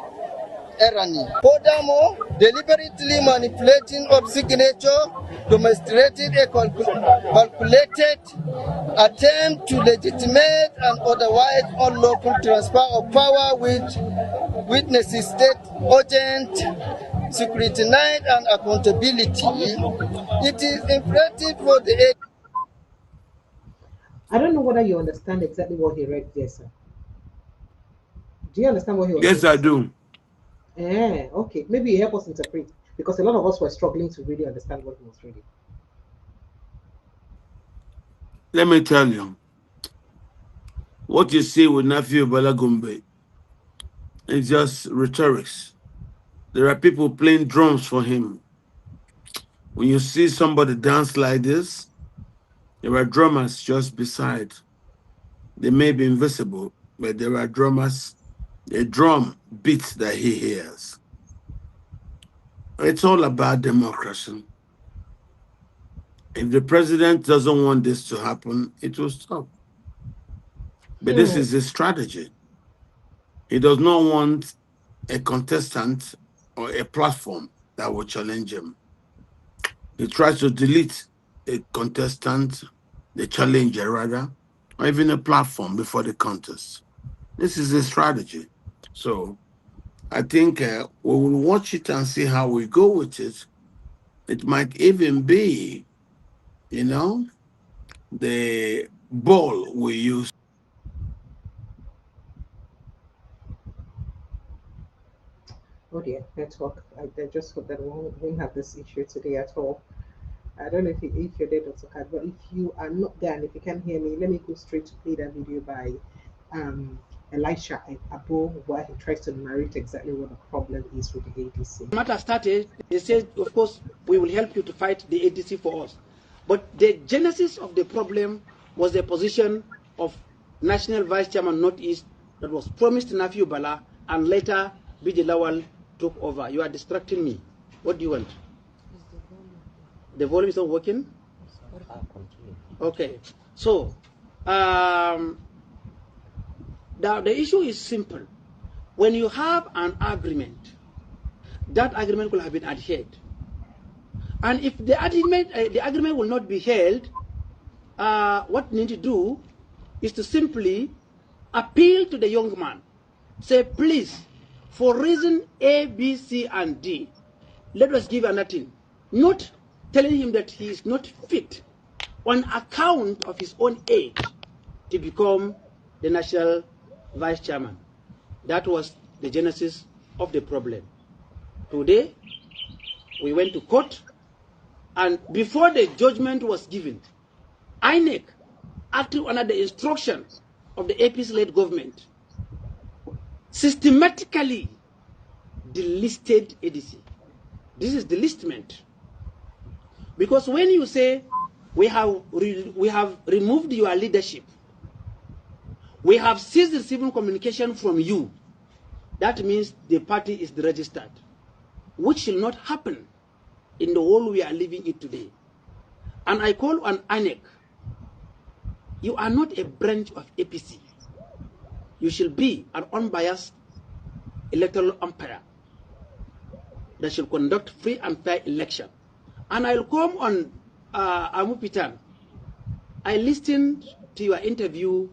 tyranny. Furthermore, deliberately manipulating of signature demonstrated a calculated attempt to legitimate and otherwise unlawful transfer of power which witnesses state urgent scrutiny and accountability. It is imperative for the I don't know whether you understand exactly what he read there, sir. Do you understand what he was Yes, saying? I do. Okay. Maybe you help us interpret because a lot of us were struggling to really understand what he was reading. Let me tell you. What you see with Nafi Balagumbe is just rhetorics. There are people playing drums for him. When you see somebody dance like this, there are drummers just beside. They may be invisible, but there are drummers. A drum beats that he hears. It's all about democracy. If the president doesn't want this to happen, it will stop. But this Hmm. is his strategy. He does not want a contestant or a platform that will challenge him. He tries to delete a contestant, the challenger rather, or even a platform before the contest. This is his strategy. So I think we will watch it and see how we go with it. It might even be, the ball we use. Oh dear, network. I just hope that we won't have this issue today at all. I don't know if you're there, Dr. Kat, but if you are not there and if you can't hear me, let me go straight to play that video by um, Elisha Abo, where he tries to narrate exactly what the problem is with the ADC. Matter started, they said, of course, we will help you to fight the ADC for us. But the genesis of the problem was the position of National Vice Chairman Northeast that was promised Nafiu Bala, and later Biji Lawal took over. You are distracting me. What do you want? The volume is not working? Okay. So, the issue is simple. When you have an agreement, that agreement will have been adhered. And if the agreement will not be held, what you need to do is to simply appeal to the young man. Say, please, for reason A, B, C, and D, let us give another thing. Not telling him that he is not fit on account of his own age to become the national vice chairman. That was the genesis of the problem. Today, we went to court, and before the judgment was given, INEC, acting under the instruction of the APC-led government, systematically delisted ADC. This is delistment. Because when you say we have removed your leadership, we have ceased receiving communication from you, that means the party is registered, which shall not happen in the world we are living in today. And I call on INEC, you are not a branch of APC. You shall be an unbiased electoral umpire that shall conduct free and fair election. And I'll come on Amupitan. I listened to your interview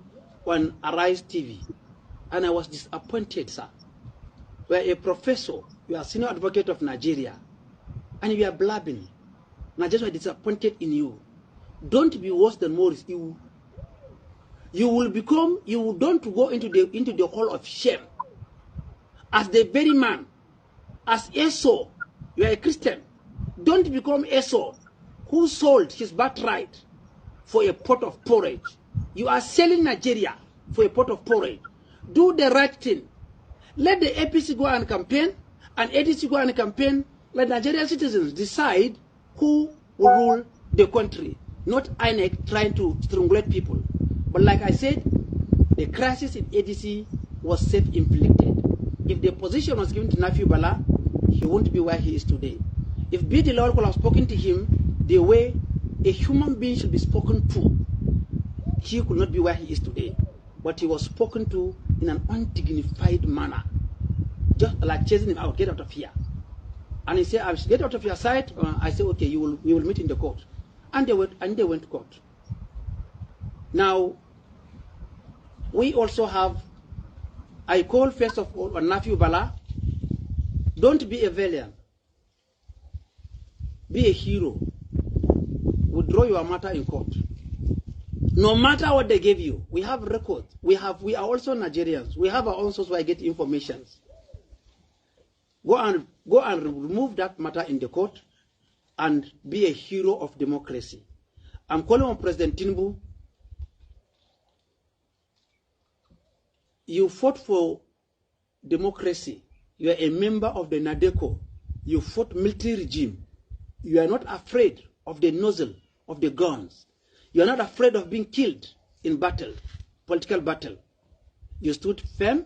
on Arise TV, and I was disappointed, sir. You are a professor, you are senior advocate of Nigeria, and you are blabbing. Nigerians are disappointed in you. Don't be worse than Morris. You will become, you don't go into the hall of shame. As the very man, as ASO, you are a Christian. Don't become ASO, who sold his birthright for a pot of porridge. You are selling Nigeria for a pot of porridge. Do the right thing. Let the APC go and campaign, and ADC go and campaign. Let Nigerian citizens decide who will rule the country, not INEC trying to strangulate people. But like I said, the crisis in ADC was self-inflicted. If the position was given to Nafi Bala, he won't be where he is today. If BD Lawal could have spoken to him the way a human being should be spoken to, he could not be where he is today. But he was spoken to in an undignified manner, just like chasing him out, get out of here. And he said, I should get out of your sight. I said, okay, we will meet in the court. And they went to court. Now, we also have, I call first of all on Nafi Bala, don't be a villain. Be a hero. Withdraw your matter in court. No matter what they gave you, we have records. We are also Nigerians. We have our own source where I get information. Go and remove that matter in the court and be a hero of democracy. I'm calling on President Tinubu. You fought for democracy. You are a member of the NADECO. You fought military regime. You are not afraid of the nozzle of the guns. You are not afraid of being killed in battle, political battle. You stood firm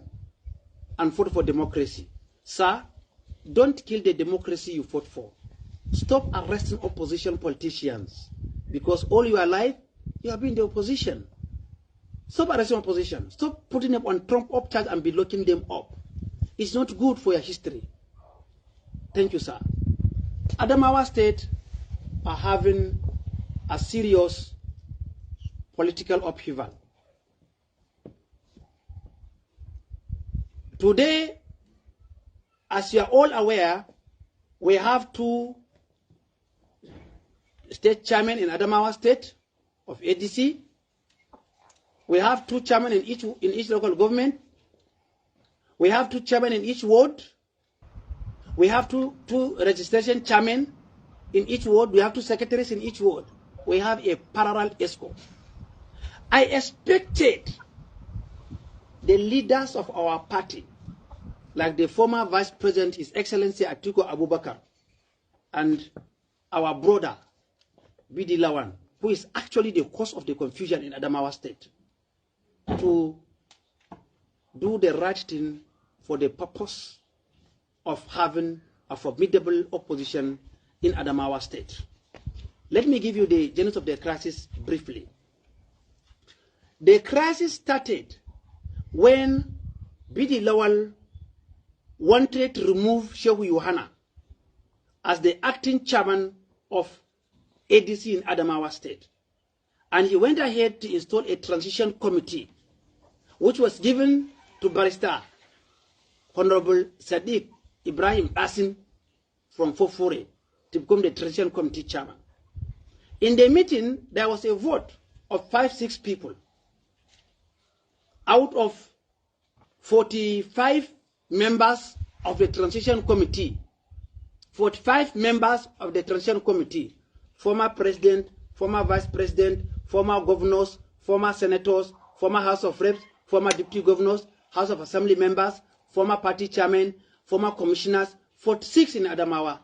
and fought for democracy. Sir, don't kill the democracy you fought for. Stop arresting opposition politicians, because all your life you have been the opposition. Stop arresting opposition. Stop putting them on Trump up charge and be locking them up. It's not good for your history. Thank you, sir. Adamawa State are having a serious political upheaval. Today, as you are all aware, we have two state chairmen in Adamawa State of ADC. We have two chairmen in each local government. We have two chairmen in each ward. We have two registration chairmen in each ward. We have two secretaries in each ward. We have a parallel ESCO. I expected the leaders of our party, like the former Vice President, His Excellency Atiku Abubakar, and our brother, BD Lawan, who is actually the cause of the confusion in Adamawa State, to do the right thing for the purpose of having a formidable opposition in Adamawa State. Let me give you the genesis of the crisis briefly. The crisis started when BD Lawal wanted to remove Shehu Yohana as the acting chairman of ADC in Adamawa State. And he went ahead to install a transition committee, which was given to Barrister Honorable Sadiq Ibrahim Asin from Fofore to become the transition committee chairman. In the meeting, there was a vote of 5-6 people. Out of 45 members of the transition committee, 45 members of the transition committee, former president, former vice president, former governors, former senators, former House of Reps, former deputy governors, House of Assembly members, former party chairmen, former commissioners, 46 in Adamawa.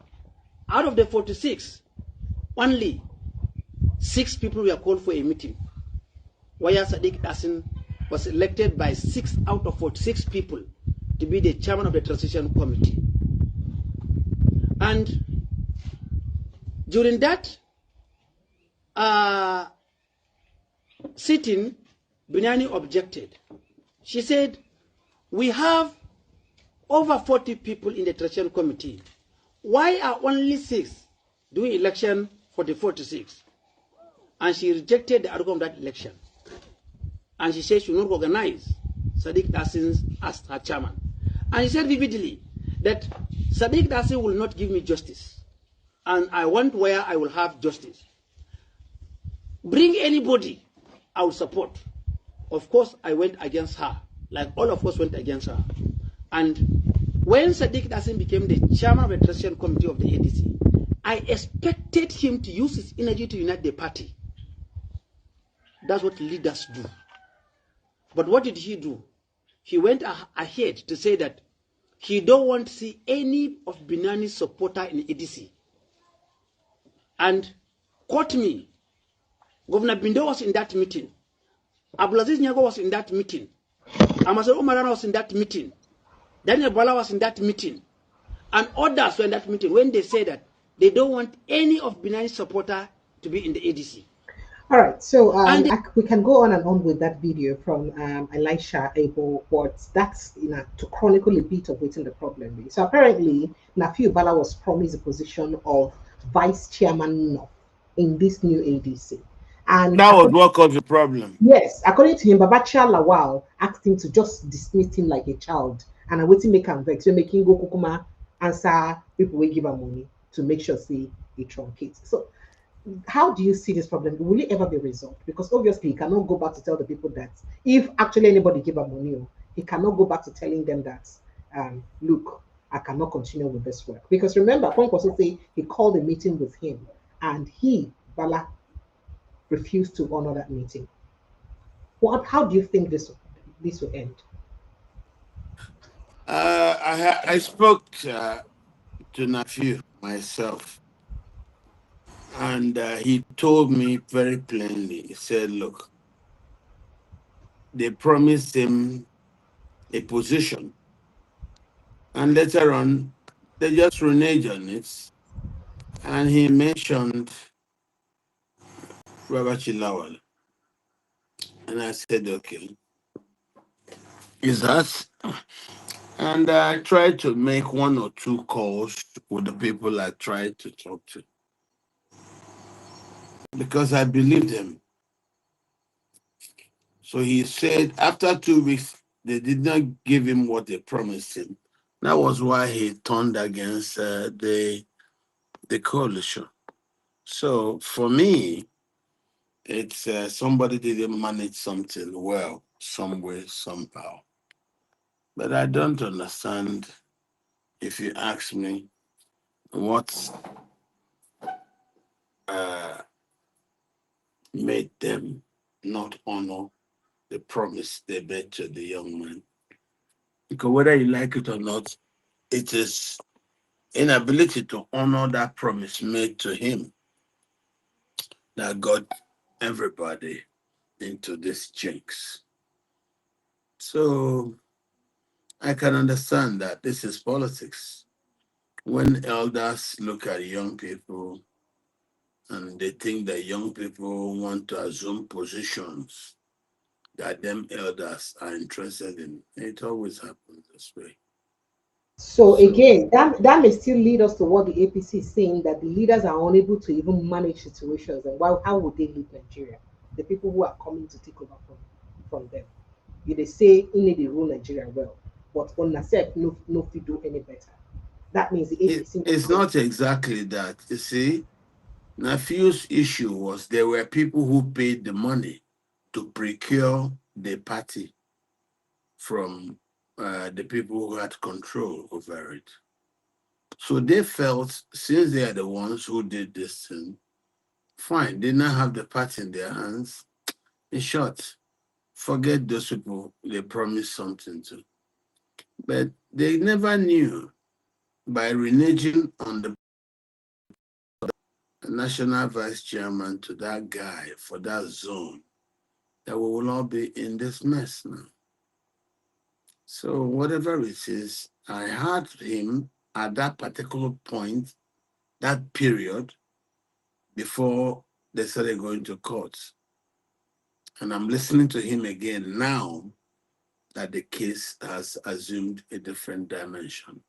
Out of the 46, only 6 people were called for a meeting. Waya Sadiq Asin was elected by 6 out of 46 people to be the chairman of the transition committee. And during that sitting, Binyani objected. She said, we have over 40 people in the transition committee. Why are only 6 doing election for the 46? And she rejected the outcome of that election. And she said she will not recognize Sadiq Dasin as her chairman. And she said vividly that Sadiq Dasin will not give me justice. And I want where I will have justice. Bring anybody I will support. Of course, I went against her, like all of us went against her. And when Sadiq Dasin became the chairman of the transition committee of the ADC, I expected him to use his energy to unite the party. That's what leaders do. But what did he do? He went ahead to say that he don't want to see any of Binani's supporter in ADC. and quote me. Governor Bindo was in that meeting. Abdulaziz Nyago was in that meeting. Amasero Marana was in that meeting. Daniel Bala was in that meeting. And others were in that meeting when they said that they don't want any of Benini's supporter to be in the ADC. All right, so And we can go on and on with that video from Elisha Abel, but that's to chronicle a bit of what's in the problem. So apparently, Nafiu Bala was promised the position of vice chairman in this new ADC, and That was what caused the problem. yes, according to him, Babacha Lawal asked him to just dismiss him like a child, and I waiting make him vex. So making go kukuma answer people will give him money to make sure see he truncates. So how do you see this problem? Will it ever be resolved? Because obviously he cannot go back to tell the people that if actually anybody give him money, he cannot go back to telling them that look, I cannot continue with this work. Because remember, Punk also say he called a meeting with him and he, Bala, refused to honor that meeting. How do you think this will end? I spoke to Nephew myself, and he told me very plainly. He said, "Look, they promised him a position, and later on, they just reneged on it." And he mentioned Robert Chilawal, and I said, "Okay, is that?" And I tried to make one or two calls with the people I tried to talk to because I believed him. So he said after 2 weeks, they did not give him what they promised him. That was why he turned against the coalition. So for me, it's somebody didn't manage something well, some way, somehow. But I don't understand, if you ask me, what uh, made them not honor the promise they made to the young man. Because whether you like it or not, it is inability to honor that promise made to him that got everybody into this jinx. So I can understand that this is politics. When elders look at young people and they think that young people want to assume positions that them elders are interested in, it always happens this way. So So again, that may still lead us to what the APC is saying that the leaders are unable to even manage situations, and how would they lead Nigeria? The people who are coming to take over from them. They say in they rule Nigeria well, but on self no fit do any better. That means the APC it's not exactly that. You see, Nafiu's issue was there were people who paid the money to procure the party from the people who had control over it. So they felt since they are the ones who did this thing, fine, they now have the party in their hands. In short, forget those people they promised something to. But they never knew by reneging on the national vice chairman to that guy for that zone that we will all be in this mess now. So whatever it is, I heard him at that particular point, that period, before they started going to court. And I'm listening to him again now that the case has assumed a different dimension.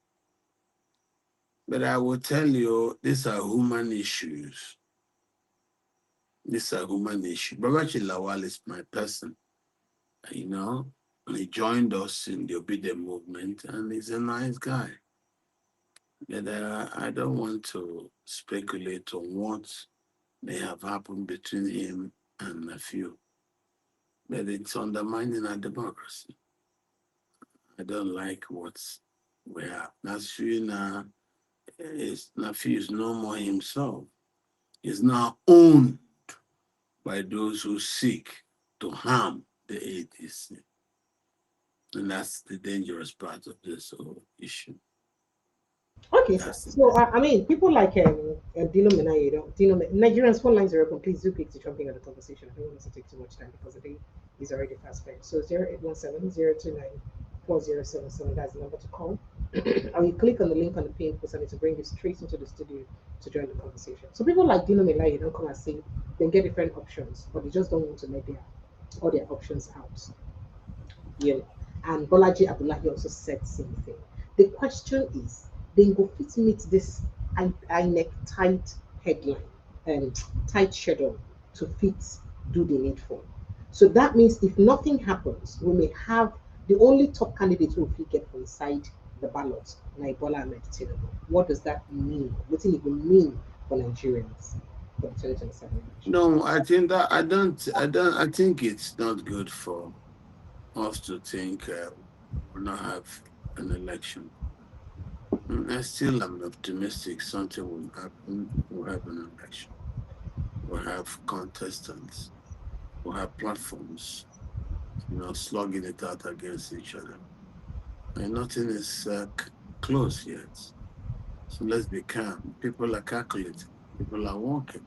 But I will tell you, these are human issues. These are human issues. Babachi Lawal is my person, you know. He joined us in the Obedient movement, and he's a nice guy. But I don't want to speculate on what may have happened between him and a few. But it's undermining our democracy. I don't like what's where Nasrina is Nafi is no more himself. Is now owned by those who seek to harm the ADC. And that's the dangerous part of this whole issue. Okay, That's it. so I mean, people like Dino Mena, Nigerians phone lines are open. Please do quick to jump in on the conversation. I don't want us to take too much time because the day is already fast spent. So 0817 029 4077. That's the number to call. Or you click on the link on the pin post and it will bring you straight into the studio to join the conversation. So people like Dino Mena, you don't come and say they get different options, but they just don't want to let all their options out. Yeah. And Bolaji Abdullahi also said same thing. The question is, then go fit meet this INEC tight headline and tight schedule to fit do the needful. So that means if nothing happens, we may have the only top candidate who will get inside the ballot, Naibola Ahmed Tinubu. What does that mean? What does it mean for Nigerians for the 2027 election? No, I think that I think it's not good for us to think we'll not have an election. I still am optimistic something will happen. We'll have an election. We'll have contestants. We'll have platforms, slugging it out against each other. And nothing is close yet. So let's be calm. People are calculating. People are working.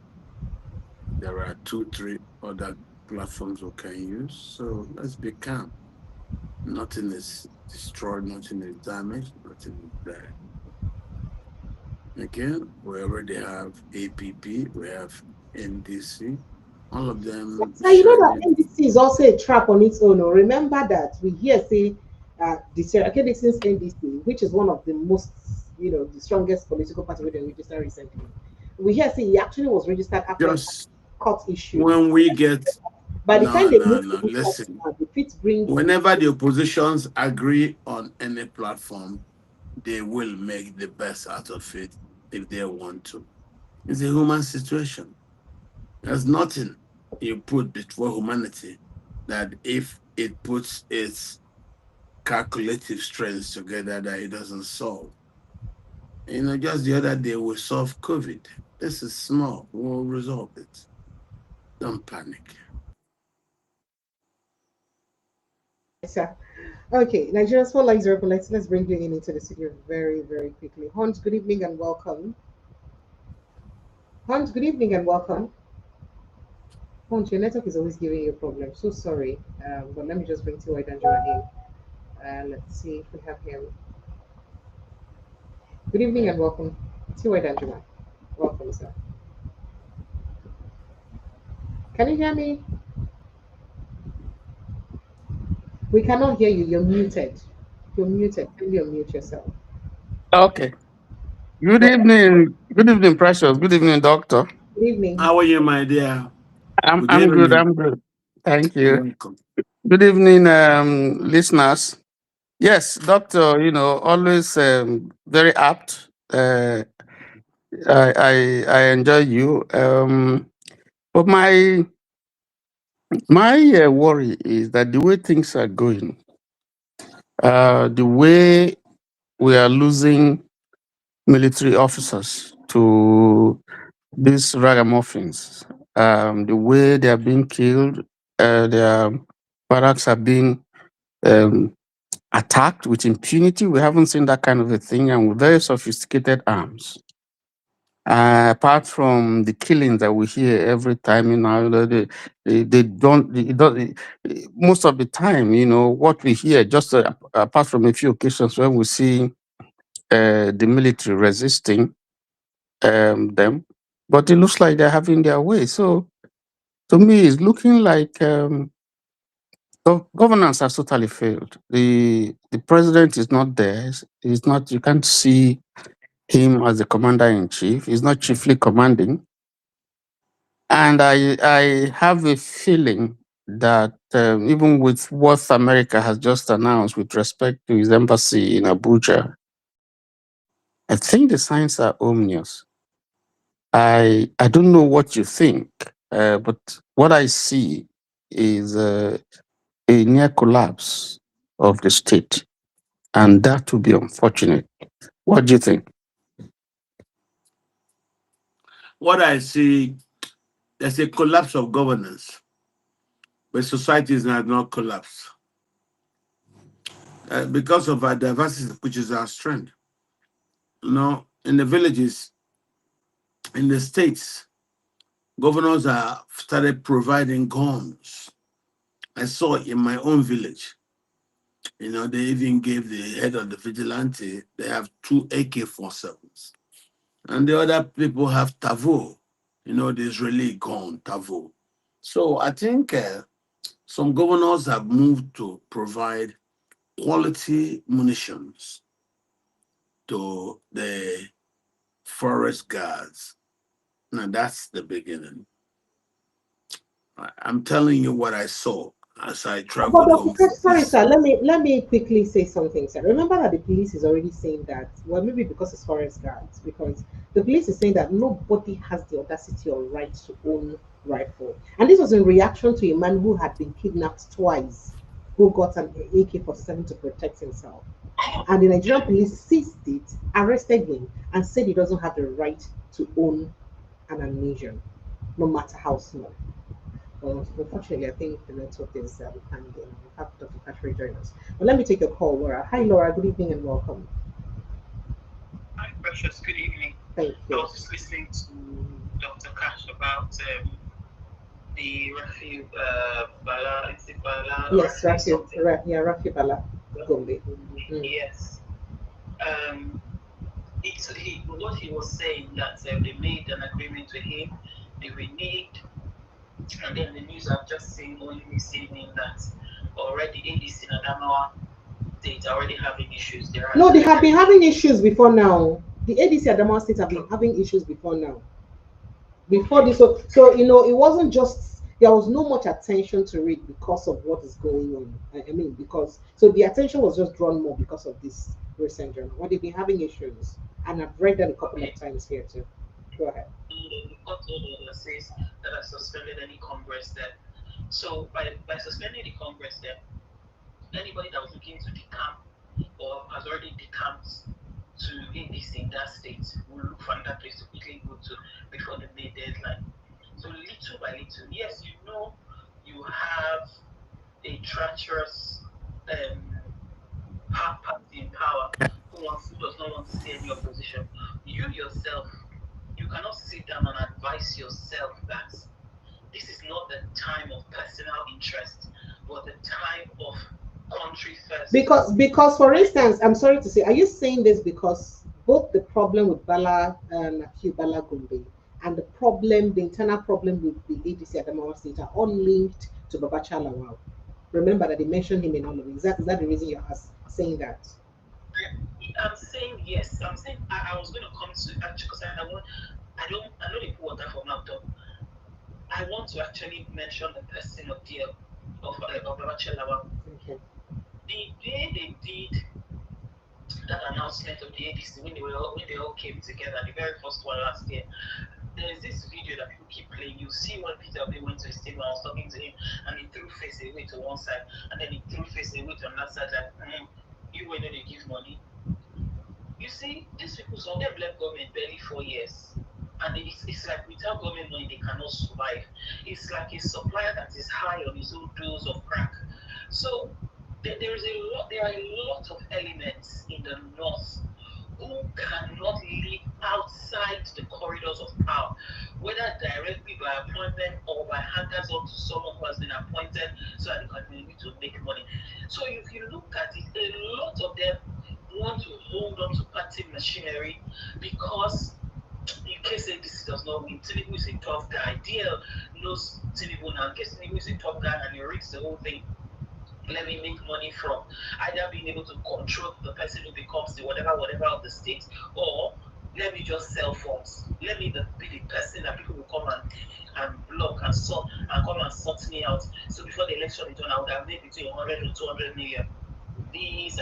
There are two, three other platforms we can use. So let's be calm. Nothing is destroyed. Nothing is damaged. Nothing is bad. Again, we already have APP, we have NDC, all of them So you know that shining. NDC is also a trap on its own. Oh. Remember that we hear say the Sarah Dixon's NDC, which is one of the most, the strongest political party we registered recently. We hear say he actually was registered after a Just court issue. when we get, By the time no, they no, move no, to the court listen, now, the fit bring whenever the oppositions agree on any platform, they will make the best out of it if they want to. It's a human situation. There's nothing you put before humanity that if it puts its calculative strengths together that it doesn't solve. Just the other day we solved COVID. This is small. We'll resolve it. Don't panic. sir. Okay, Nigeria's phone lines are open. Let's bring you in into the studio very, very quickly. Hans, good evening and welcome. Hans, good evening and welcome. Hans, your network is always giving you a problem. So sorry. But let me just bring T.Y. Danjura in. Let's see if we have him. Good evening and welcome. T.Y. Danjuma. Welcome, sir. Can you hear me? We cannot hear you. You're muted. You're muted. Can you unmute yourself? Okay. Good Well, evening. Good evening, Precious. Good evening, Doctor. good evening. How are you, my dear? Good I'm good. evening. I'm good. Thank you. Welcome. Good evening, listeners. Yes, Doctor. Always very apt. I enjoy you. But my worry is that the way things are going, the way we are losing military officers to these ragamuffins, the way they are being killed, their barracks are being um, attacked with impunity. We haven't seen that kind of a thing, and with very sophisticated arms. Apart from the killings that we hear every time, they don't, most of the time, what we hear, just apart from a few occasions when we see the military resisting them, but it looks like they're having their way. So to me, it's looking like governance has totally failed. The president is not there. He's not. You can't see him as the commander in chief. He's not chiefly commanding. And I have a feeling that even with what America has just announced with respect to his embassy in Abuja, I think the signs are ominous. I don't know what you think, but what I see is a near collapse of the state, and that would be unfortunate. What do you think? What I see, there's a collapse of governance, but society has not collapsed because of our diversity, which is our strength. in the villages, in the states, governors have started providing guns. I saw it in my own village. They even gave the head of the vigilante, they have two AK-47s. And the other people have Tavo, the Israeli gun, Tavo. So I think some governors have moved to provide quality munitions to the forest guards. Now that's the beginning. I'm telling you what I saw as I But traveled Dr. home Katch, for sorry, Easter. sir. Let me quickly say something, sir. Remember that the police is already saying that. Well, maybe because it's forest guards, because the police is saying that nobody has the audacity or right to own rifle, and this was in reaction to a man who had been kidnapped twice, who got an AK-47 to protect himself, and the Nigerian police seized it, arrested him, and said he doesn't have the right to own an ammunition, no matter how small. Well, unfortunately, I think the network is hanging. We'll have Dr. Patrick join us. But let me take a call, Laura. Hi, Laura. Good evening and welcome. Hi, Precious. Good evening. Thank I you. was just listening to Dr. Cash about the Rafi Bala, is it Bala, Yes, Rafi Rafi, something? Rafi Bala Gombe. Mm. Yes. Um, what he was saying that they made an agreement with him, they reneged, and then the news I've just seen only this evening that already ADC in Adamawa State are already having issues. They are No, they have been having already. issues before now. The ADC Adamawa State have been having issues before now. Before Okay. this, so it wasn't just there was no much attention to it because of what is going on. I mean, because so the attention was just drawn more because of this recent journal. What they've been having issues, and I've read that a couple of Okay. times here too. Go ahead. The court order says that I suspended any Congress there. So by suspending the Congress there, anybody that was looking to decamp or has already decamped to ADC in that state will look for another place to quickly go to before the May deadline. So little by little, yes, you have a treacherous half party in power who does not want to see any opposition. You yourself, you cannot sit down and advise yourself that this is not the time of personal interest, but the time of country first. Because for instance, I'm sorry to say, are you saying this because both the problem with Bala and Akil Bala Gumbi and the internal problem with the ADC Adamawa State are all linked to Babacha Lawal? Remember that they mentioned him in all of it. Is that the reason you're saying that? I'm saying yes. I'm saying I was going to come to actually because I know they put water for mouth. I want to actually mention the person of Babacha Lawal. Okay. The day they did that announcement of the ADC when they all came together, the very first one last year. There's this video that people keep playing. You see when Peter Obi went to his table, I was talking to him, and he threw face away to one side, and then he threw face away to another side. Like, you where they give money. You see, these people, some of them left government barely 4 years. And it's like without government money, they cannot survive. It's like a supplier that is high on his own dose of crack. So there are a lot of elements in the north who cannot live outside the corridors of power, whether directly by appointment or by handers on to someone who has been appointed so that they can continue to make money. So if you look at it, a lot of them want to hold on to party machinery because in case ADC does not win, Tinubu is a tough guy. DL knows Tinubu now. In case Tinubu is a tough guy and he reads the whole thing, let me make money from either being able to control the person who becomes the whatever of the state, or let me just sell forms. Let me be the person that people will come and block and sort and come and sort me out. So before the election is done, I would have made between 100 and 200 million. These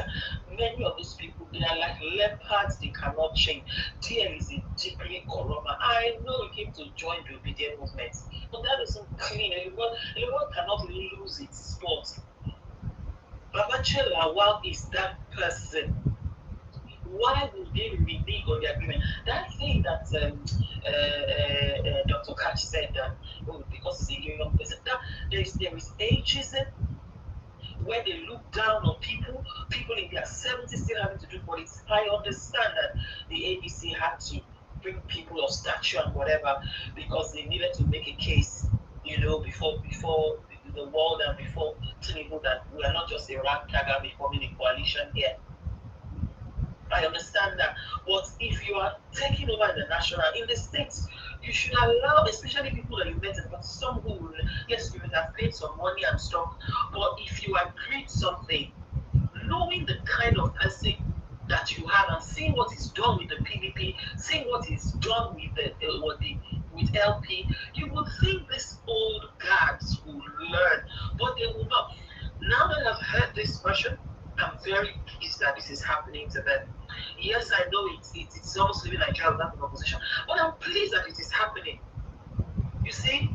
many of these people, they are like leopards, they cannot change. DL is a deeply corrupt. I know he came to join the obedient movement, but that doesn't clean. Anyone cannot lose its spot. Babache Lawal is that person. Why would they renege on the agreement? That thing that Dr. Katch said that, oh, because it's a young person, there is ageism. where they look down on people in their 70s still having to do politics. I understand that the ABC had to bring people of stature and whatever because they needed to make a case, before the world and before Tinubu that we are not just a ragtag forming a coalition here. I understand that. But if you are taking over in the national, in the states, you should allow, especially people that you met, but some who will, yes, you will have paid some money and stuff, but if you agreed something, knowing the kind of person that you have and seeing what is done with the PDP, seeing what is done with with LP, you would think these old guards will learn, but they will not. Now that I've heard this version, I'm very pleased that this is happening to them. Yes, I know it's almost living Nigeria without an opposition, but I'm pleased that it is happening. You see,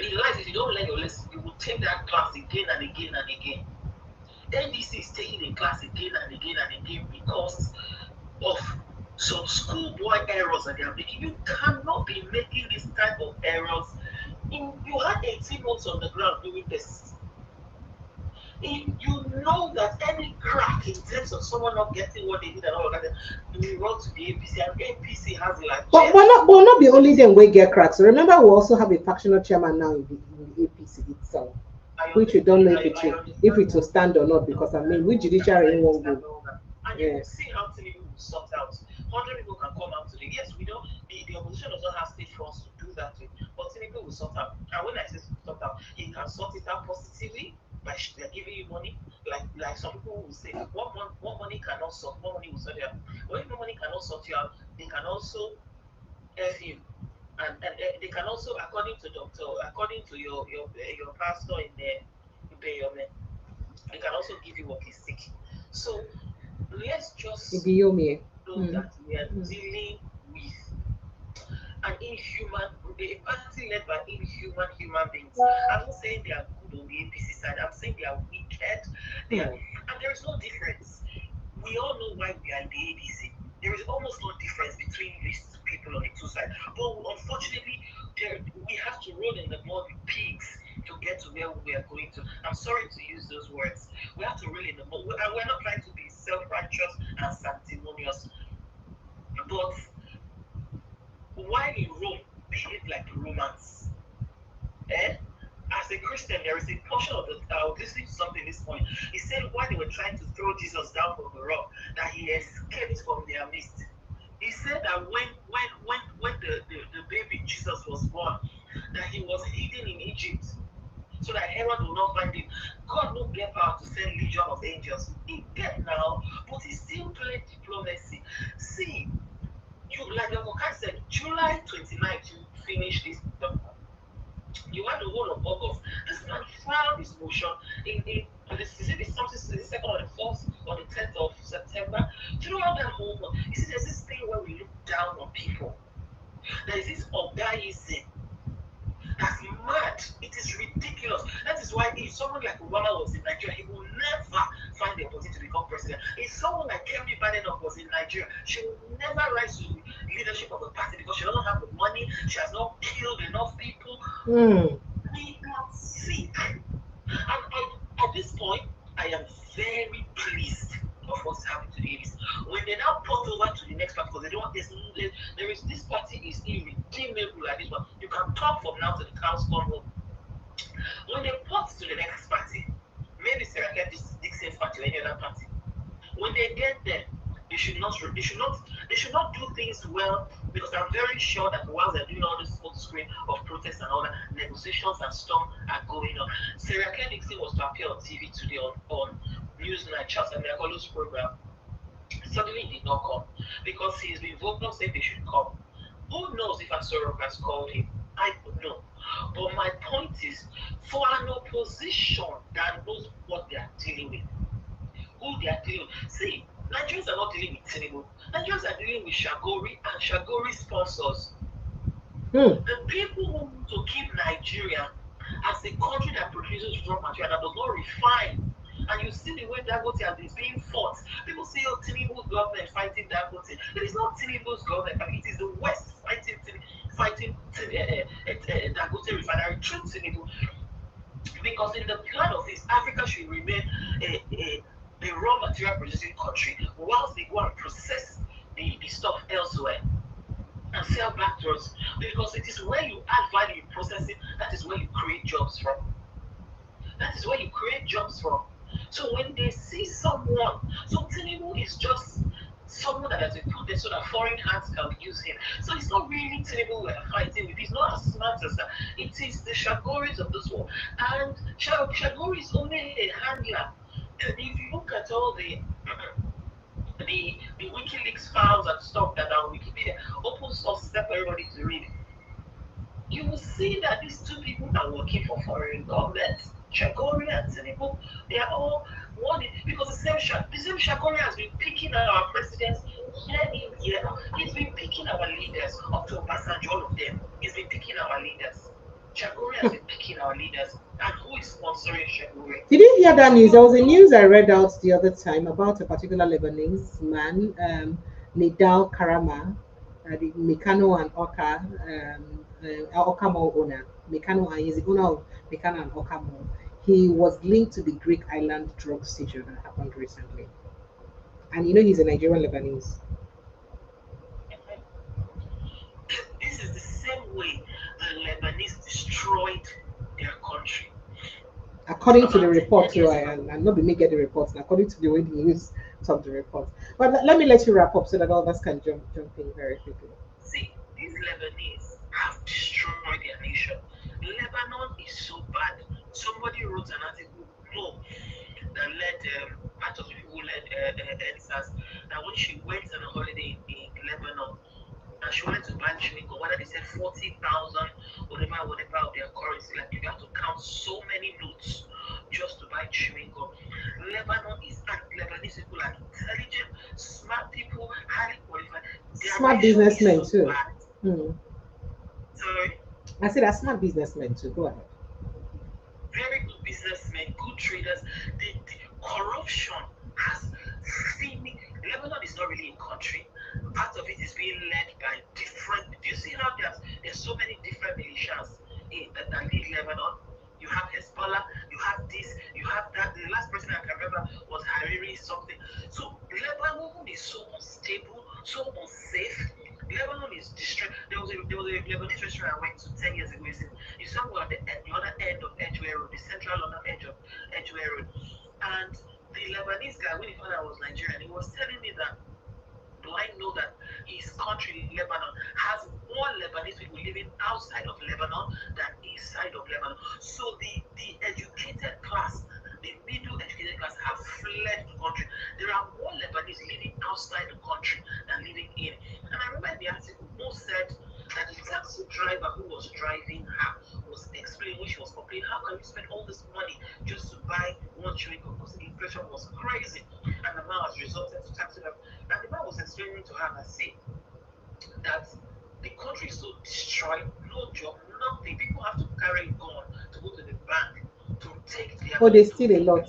in life, if you don't learn your lesson, you will take that class again and again and again. NDC is taking a class again and again and again because of some schoolboy errors that they are making. You cannot be making this type of errors. You had 18 months on the ground doing this. You know that any crack in terms of someone not getting what they need and all of that, you run to the APC, and APC has like. But not be only them we get cracks. Remember, we also have a factional chairman now in the APC itself, which we don't know if it will stand or not. Because I mean, we judiciary won't go. And you will see how Tinubu will sort out. 100 people can come out today. Yes, we don't. The opposition does not have state funds to do that with, but Tinubu will sort out. And when I say sort out, he can sort it out positively by giving you money. Like some people will say, what money cannot sort, what money will sort you out. When no money cannot sort you out, they can also help you. And they can also, according to your pastor in the they can also give you what is sick. So let's just know that we are dealing with an inhuman, a party led by inhuman human beings. I'm not saying they are good on the APC side. I'm saying they are wicked. And there is no difference. We all know why we are in the APC. There is almost no difference between these people on the two sides. But unfortunately, we have to roll in the mud with pigs to get to where we are going to. I'm sorry to use those words. We have to roll in the mud. We're not trying to be self-righteous and sanctimonious. But while in Rome, behave like Romans. As a Christian, there is a portion of the. I was listening to something this morning. He said while they were trying to throw Jesus down from the rock, that he escaped from their midst. He said that when the baby Jesus was born, that he was hidden in Egypt, so that Herod will not find him. God will get power to send legion of angels. He get now, but he still played diplomacy. See, like Dr. Katch said, July 29th, you finish this. You had the whole of August. This man filed his motion in the second or the 4th or the 10th of September. Throughout that whole month, you see, there's this thing where we look down on people. There is this organism that's mad. It is ridiculous. That is why if someone like Obama was in Nigeria, he will never find the opportunity to become president. If someone like Kemi Badenoch was in Nigeria, she will never rise to the leadership of the party because she doesn't have the money. She has not killed enough people. We are sick. And at this point, I am very pleased of what's happening to the APC. When they now port over to the next party, because they don't want there is this party is irredeemable like this one. You can talk from now to the cows come home. When they port to the next party, maybe Sarah Dixon's party or any other party, when they get there, they should not do things well, because I'm very sure that while they're doing all this full screen of protests and all that, negotiations and stuff are going on. Sarah Dixon was to appear on TV today on Newsnight, Charles and Miakolo's program. Suddenly he did not come because he's been vocal saying they should come. Who knows if Asoro has called him? I don't know. But my point is, for an opposition that knows what they are dealing with, who they are dealing with. See, Nigerians are not dealing with Tinubu. Nigerians are dealing with Shagori and Shagori sponsors. The people who want to keep Nigeria as a country that produces raw material, that does not refine. And you see the way Dangote is being fought. People say, oh, Tinubu's government fighting Dangote. It is not Tinubu's government, but it is the West fighting Dangote refinery through Tinubu. Because in the plan of this, Africa should remain a raw material producing country whilst they go and process the stuff elsewhere and sell back to us. Because it is where you add value in processing, that is where you create jobs from. That is where you create jobs from. So when they see someone, so Tinubu is just someone that has been put there so that foreign hands can use him. So it's not really Tinubu we're fighting with. He's not as smart as that. It is the Shagoris of this world. And Shagori is only a handler. And if you look at all the WikiLeaks files and stuff that are on Wikipedia, open source stuff for everybody to read, you will see that these two people are working for foreign governments. Shagori and Tinubu, they are all one because the same Shagori has been picking our presidents year in, year out. He's been picking our leaders up to Obasanjo, all of them. He's been picking our leaders. Shagori has been picking our leaders. And who is sponsoring Shagori? Did you hear that news? There was a news I read out the other time about a particular Lebanese man, Nidal Karama, the Mekano and Oka, Okamo owner. Mekano, and he's the owner of Mekano and Okamo. He was linked to the Greek island drug seizure that happened recently. And you know he's a Nigerian Lebanese. This is the same way the Lebanese destroyed their country. According to the report, too, and not be me get the reports, and according to the way the news talk the reports. But let me let you wrap up so that all of us can jump in very quickly. See, these Lebanese have destroyed their nation. Lebanon is so bad. Somebody wrote an article, no, that led part of the people who led NSAS, that when she went on a holiday in Lebanon, and she wanted to buy chewing gum, whether they said 40,000, whatever of their currency, like you have to count so many notes just to buy chewing gum. Lebanon is, and Lebanese people are intelligent, smart people, highly qualified. Smart businessmen too. Sorry? I said are smart businessmen too. Go ahead. Very good businessmen, good traders. The corruption has finished. Lebanon is not really a country. Part of it is being led by different. Do you see how there's so many different militias that lead Lebanon? You have Hezbollah, you have this, you have that. The last person I can remember was Hariri something. So Lebanon is so unstable, so unsafe. Lebanon is destroyed. There was a Lebanese restaurant I went to 10 years ago. You somewhere at the other end of Edgware Road, the central London edge of Edgware Road. And the Lebanese guy, when he found out I was Nigerian, he was telling me that, do I know that his country, Lebanon, has more Lebanese people living outside of Lebanon than inside of Lebanon. So the educated class, the middle educated class have fled the country. There are more Lebanese living outside the country than living in. And I remember in the article, Mo said that the taxi driver who was driving her was explaining when she was complaining, how can you spend all this money just to buy one chewing gum? Because the inflation was crazy. And the man has resorted to taxi driver. And the man was explaining to her that, see, that the country is so destroyed, no job, nothing. People have to carry a gun to go to the bank to take their Oh, they steal a lot.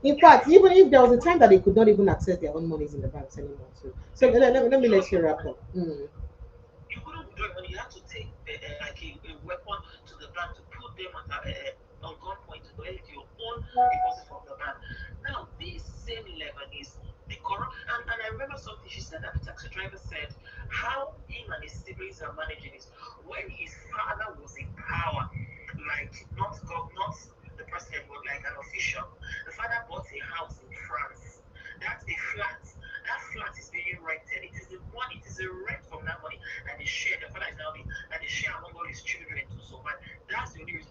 In fact, even if there was a time that they could not even access their own monies in the banks anymore. So let me let you wrap up. You couldn't withdraw money. You had to take like a weapon to the bank to put them on gunpoint to collect your own deposit from the bank. Now, these same Lebanese, the corrupt, and I remember something she said that the taxi driver said how him and his siblings are managing is when his father was in power, like not the president, but like an official. The father bought a house in France. That's a flat. That flat is being rented. It is the money, it is a rent from that money that they share. The father is now that they share among all his children to survive. That's the only reason.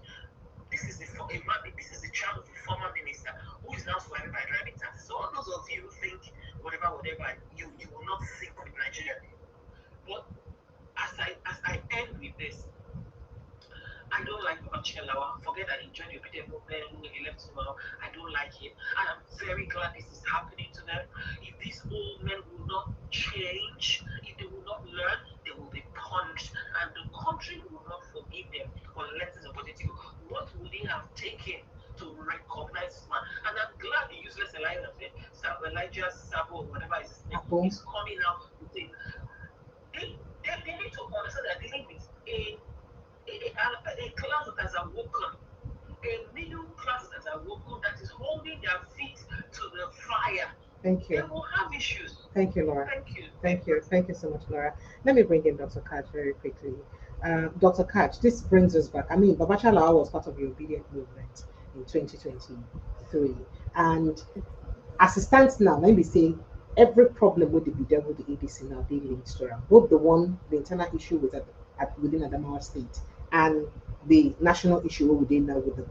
This is this is the child of a former minister who is now surviving by driving taxis. So all those of you who think whatever, you will not think with Nigeria. But as I end with this, I don't like Babachelawa. Forget that he joined the Peter movement when he left tomorrow. I don't like him. And I'm very glad this is happening to them. If these old men will not change, if they will not learn, they will be punished. And the country will not forgive them for letting the opportunity go. What would they have taken to recognize this man? And I'm glad the useless Elijah Sabo, whatever his name, is coming out with it. They need to understand that they're dealing with a class that has awoken, a middle holding their feet to the fire, Thank they you. will have issues. Thank you, Laura. Thank you. Thank you. Thank you so much, Laura. Let me bring in Dr. Katch very quickly. Dr. Katch, this brings us back. I mean, Babacha Lawa was part of the obedient movement in 2023. And as it stands now, let me say every problem would be dealt with the ADC now, they linked to them. Both the internal issue with within Adamawa State and the national issue within now with the,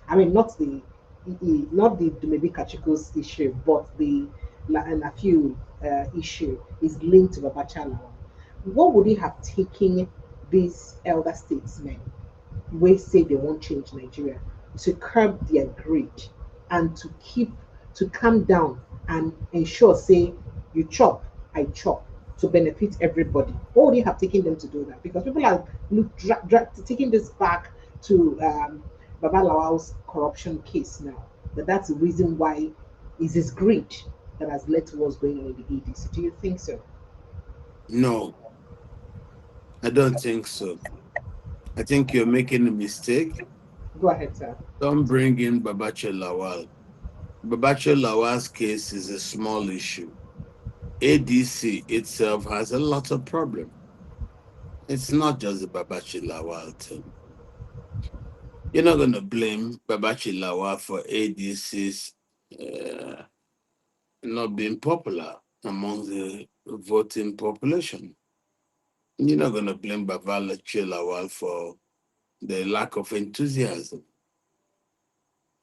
I mean, not the maybe Kachiko's issue, but the and a few issue is linked to Babachala. What would it have taken these elder statesmen, we say they won't change Nigeria, to curb their greed and to calm down and ensure, say, you chop, I chop, to benefit everybody? What would it have taken them to do that? Because people are taking this back to Baba Lawal's corruption case now. But that's the reason why is this greed that has led to what's going on in the EDC. Do you think so? No, I don't think so. I think you're making a mistake. Go ahead, sir. Don't bring in Babache Lawal. Babache Lawal's case is a small issue. ADC itself has a lot of problems. It's not just the Babache Lawal thing. You're not going to blame Babache Lawal for ADC's not being popular among the voting population. You're not going to blame Babache Lawal for the lack of enthusiasm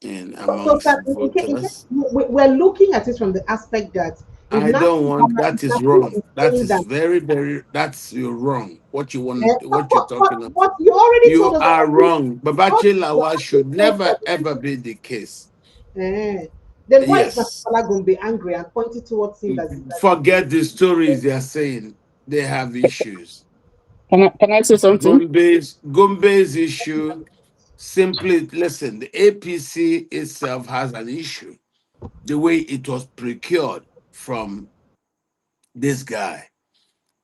and So, amongst sir, voters. we're looking at it from the aspect that if I now don't want that is wrong. is That saying is that, very, very that's you're wrong. What you want what you're talking about. but you already told You us are that wrong. Babachi Lawa should never ever be the case. eh, then why is Yes. Masala going to be angry and pointing towards him that Forget the stories they are saying. They have issues. Can I say something? Gombe's issue simply listen, the APC itself has an issue. The way it was procured from this guy.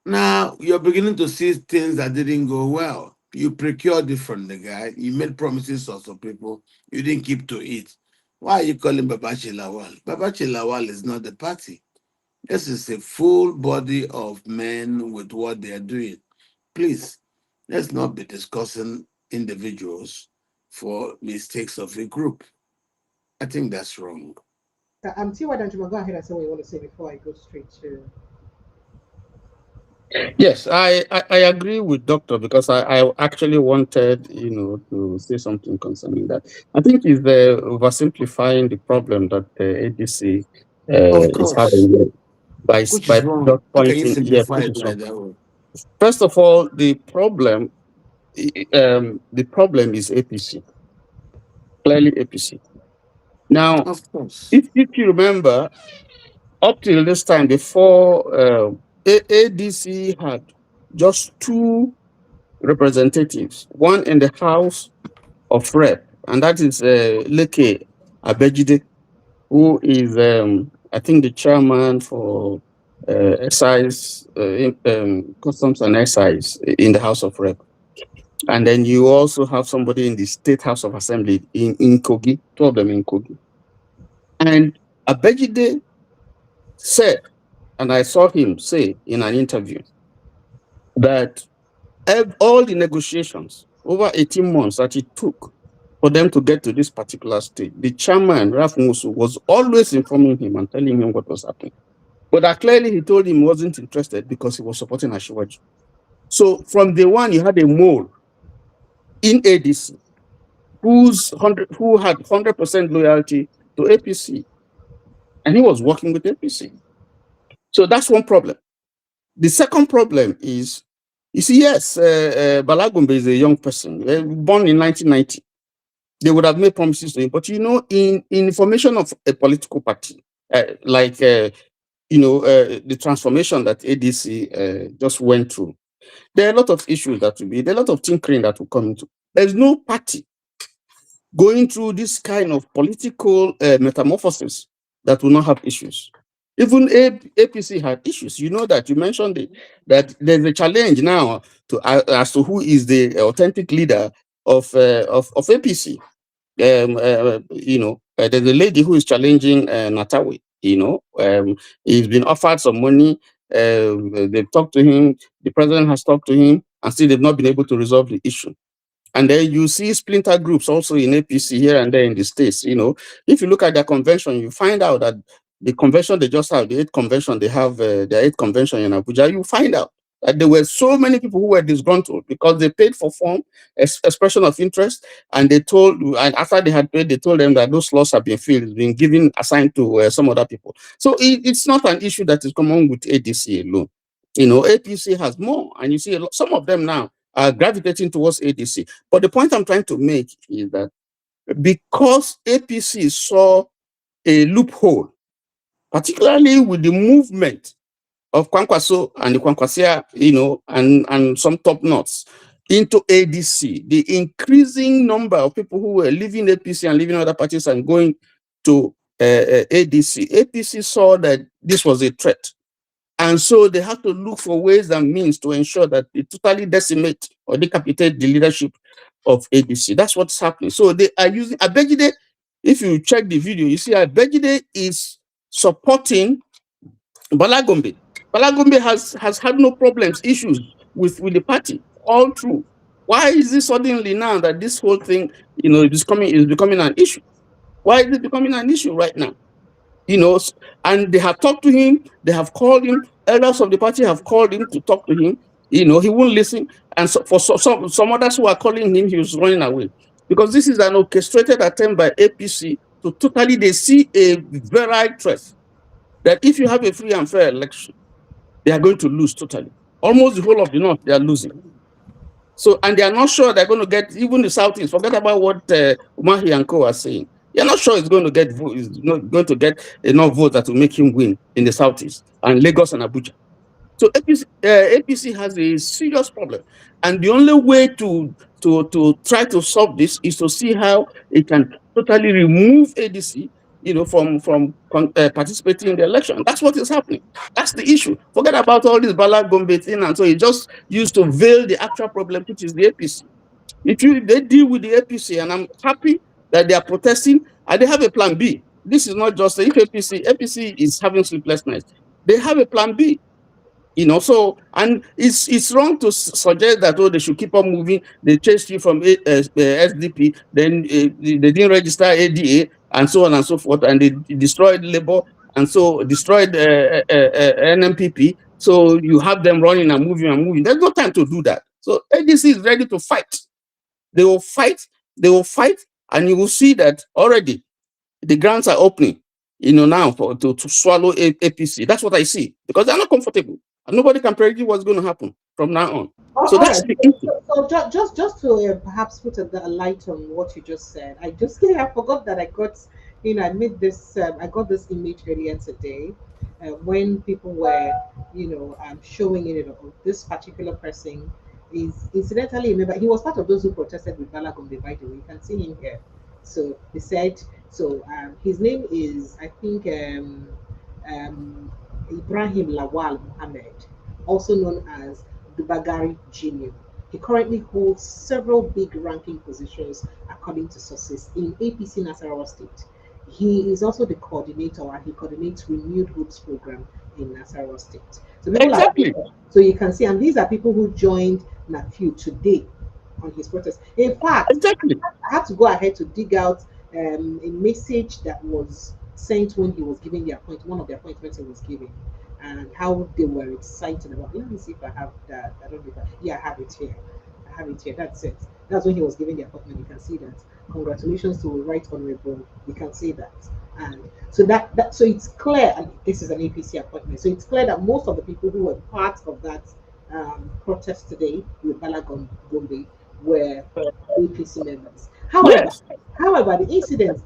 Now you're beginning to see things that didn't go well. You procured it from the guy. You made promises to some people. You didn't keep to it. Why are you calling Babachi Lawal? Babachi Lawal is not the party. This is a full body of men with what they are doing. Please, let's not be discussing individuals for mistakes of a group. I think that's wrong. T.Y. Danjuma, go ahead and say what you want to say before I go straight to. Yes, I agree with Doctor because I actually wanted, to say something concerning that. I think it's the oversimplifying the problem that the ADC Of is course, having which is by wrong. just How can you pointing, yes, simplify which it is wrong. like that way? First of all, the problem is APC, clearly APC. Now, Of course. if you remember, up till this time, before ADC had just two representatives, one in the House of Rep, and that is Leke Abejide, who is, I think, the chairman for excise, customs and excise in the House of Rep. And then you also have somebody in the State House of Assembly in Kogi, two of them in Kogi. And Abejide said, and I saw him say in an interview, that all the negotiations over 18 months that it took for them to get to this particular stage, the chairman, Ralph Musu, was always informing him and telling him what was happening. But that clearly he told him he wasn't interested because he was supporting Ashiwaju. So from day one, you had a mole in ADC who had 100% loyalty to APC, and he was working with APC. So that's one problem. The second problem is, you see, yes, Balagumbe is a young person, born in 1990. They would have made promises to him, but in formation of a political party, the transformation that ADC just went through, there are a lot of issues that will be, there are a lot of tinkering that will come into. There's no party going through this kind of political metamorphosis that will not have issues. Even APC had issues. You know that you mentioned it, that there's a challenge now as to who is the authentic leader of APC. there's a lady who is challenging Natawi. He's been offered some money. They've talked to him. The president has talked to him, and still they've not been able to resolve the issue. And then you see splinter groups also in APC here and there in the States. If you look at their convention, you find out that the convention they just have, the 8th convention, they have their 8th convention in Abuja, you find out that there were so many people who were disgruntled because they paid for form, expression of interest, and and after they had paid, they told them that those slots have been filled, been given, assigned to some other people. So it's not an issue that is common with ADC alone. APC has more, and you see some of them now are gravitating towards ADC. But the point I'm trying to make is that because APC saw a loophole, particularly with the movement of Kwankwaso and the Kwankwasia, and some top knots into ADC, the increasing number of people who were leaving APC and leaving other parties and going to APC saw that this was a threat. And so they have to look for ways and means to ensure that they totally decimate or decapitate the leadership of ADC. That's what's happening. So they are using Abejide. If you check the video, you see Abejide is supporting Bala Gombe. Bala Gombe has had no problems, issues with the party all through. Why is it suddenly now that this whole thing, is becoming an issue? Why is it becoming an issue right now? And they have talked to him, they have called him, elders of the party have called him to talk to him. He won't listen. And so for some others who are calling him, he was running away. Because this is an orchestrated attempt by APC to totally, they see a very threat that if you have a free and fair election, they are going to lose totally. Almost the whole of the North, they are losing. So, and they are not sure they're going to get, even the Southeast, forget about what Umahi and Co are saying. You're not sure it's going to get enough votes that will make him win in the Southeast and Lagos and Abuja. So APC has a serious problem, and the only way to try to solve this is to see how it can totally remove ADC, from participating in the election. That's what is happening. That's the issue. Forget about all this Bala Gombe thing, and so it just used to veil the actual problem, which is the APC. If they deal with the APC, and I'm happy that they are protesting, and they have a plan B. This is not just if APC is having sleepless nights. They have a plan B. So, and it's wrong to suggest that, they should keep on moving. They chased you from SDP, then they didn't register ADA, and so on and so forth, and they destroyed labor, and so destroyed NMPP. So you have them running and moving. There's no time to do that. So ADC is ready to fight. They will fight, and you will see that already the grounds are opening, now to swallow APC. That's what I see, because they're not comfortable. And nobody can predict what's going to happen from now on. So that's the issue. So just to perhaps put a light on what you just said, I forgot that I got, I made this, I got this image earlier today when people were, showing this particular person is incidentally, remember, he was part of those who protested with Bala Gombe, by the way. You can see him here. So he said, his name is, I think, um, Ibrahim Lawal Mohammed, also known as the Bagari Jr. He currently holds several big ranking positions according to sources in APC Nasarawa State. He is also the coordinator, and he coordinates Renewed Hopes program in Nasarawa State. So exactly. So you can see, and these are people who joined NAFU today on his protest. In fact, exactly. I had to go ahead to dig out a message that was sent when he was giving the appointment, one of the appointments he was giving, and how they were excited about. Let me see if I have that. I don't know if I have it here. I have it here. That's it. That's when he was giving the appointment. You can see that. Congratulations to Right Honorable. You can see that. And so so it's clear, and this is an APC appointment. So it's clear that most of the people who were part of that protest today with Bala Gombe were APC members. However, the incident,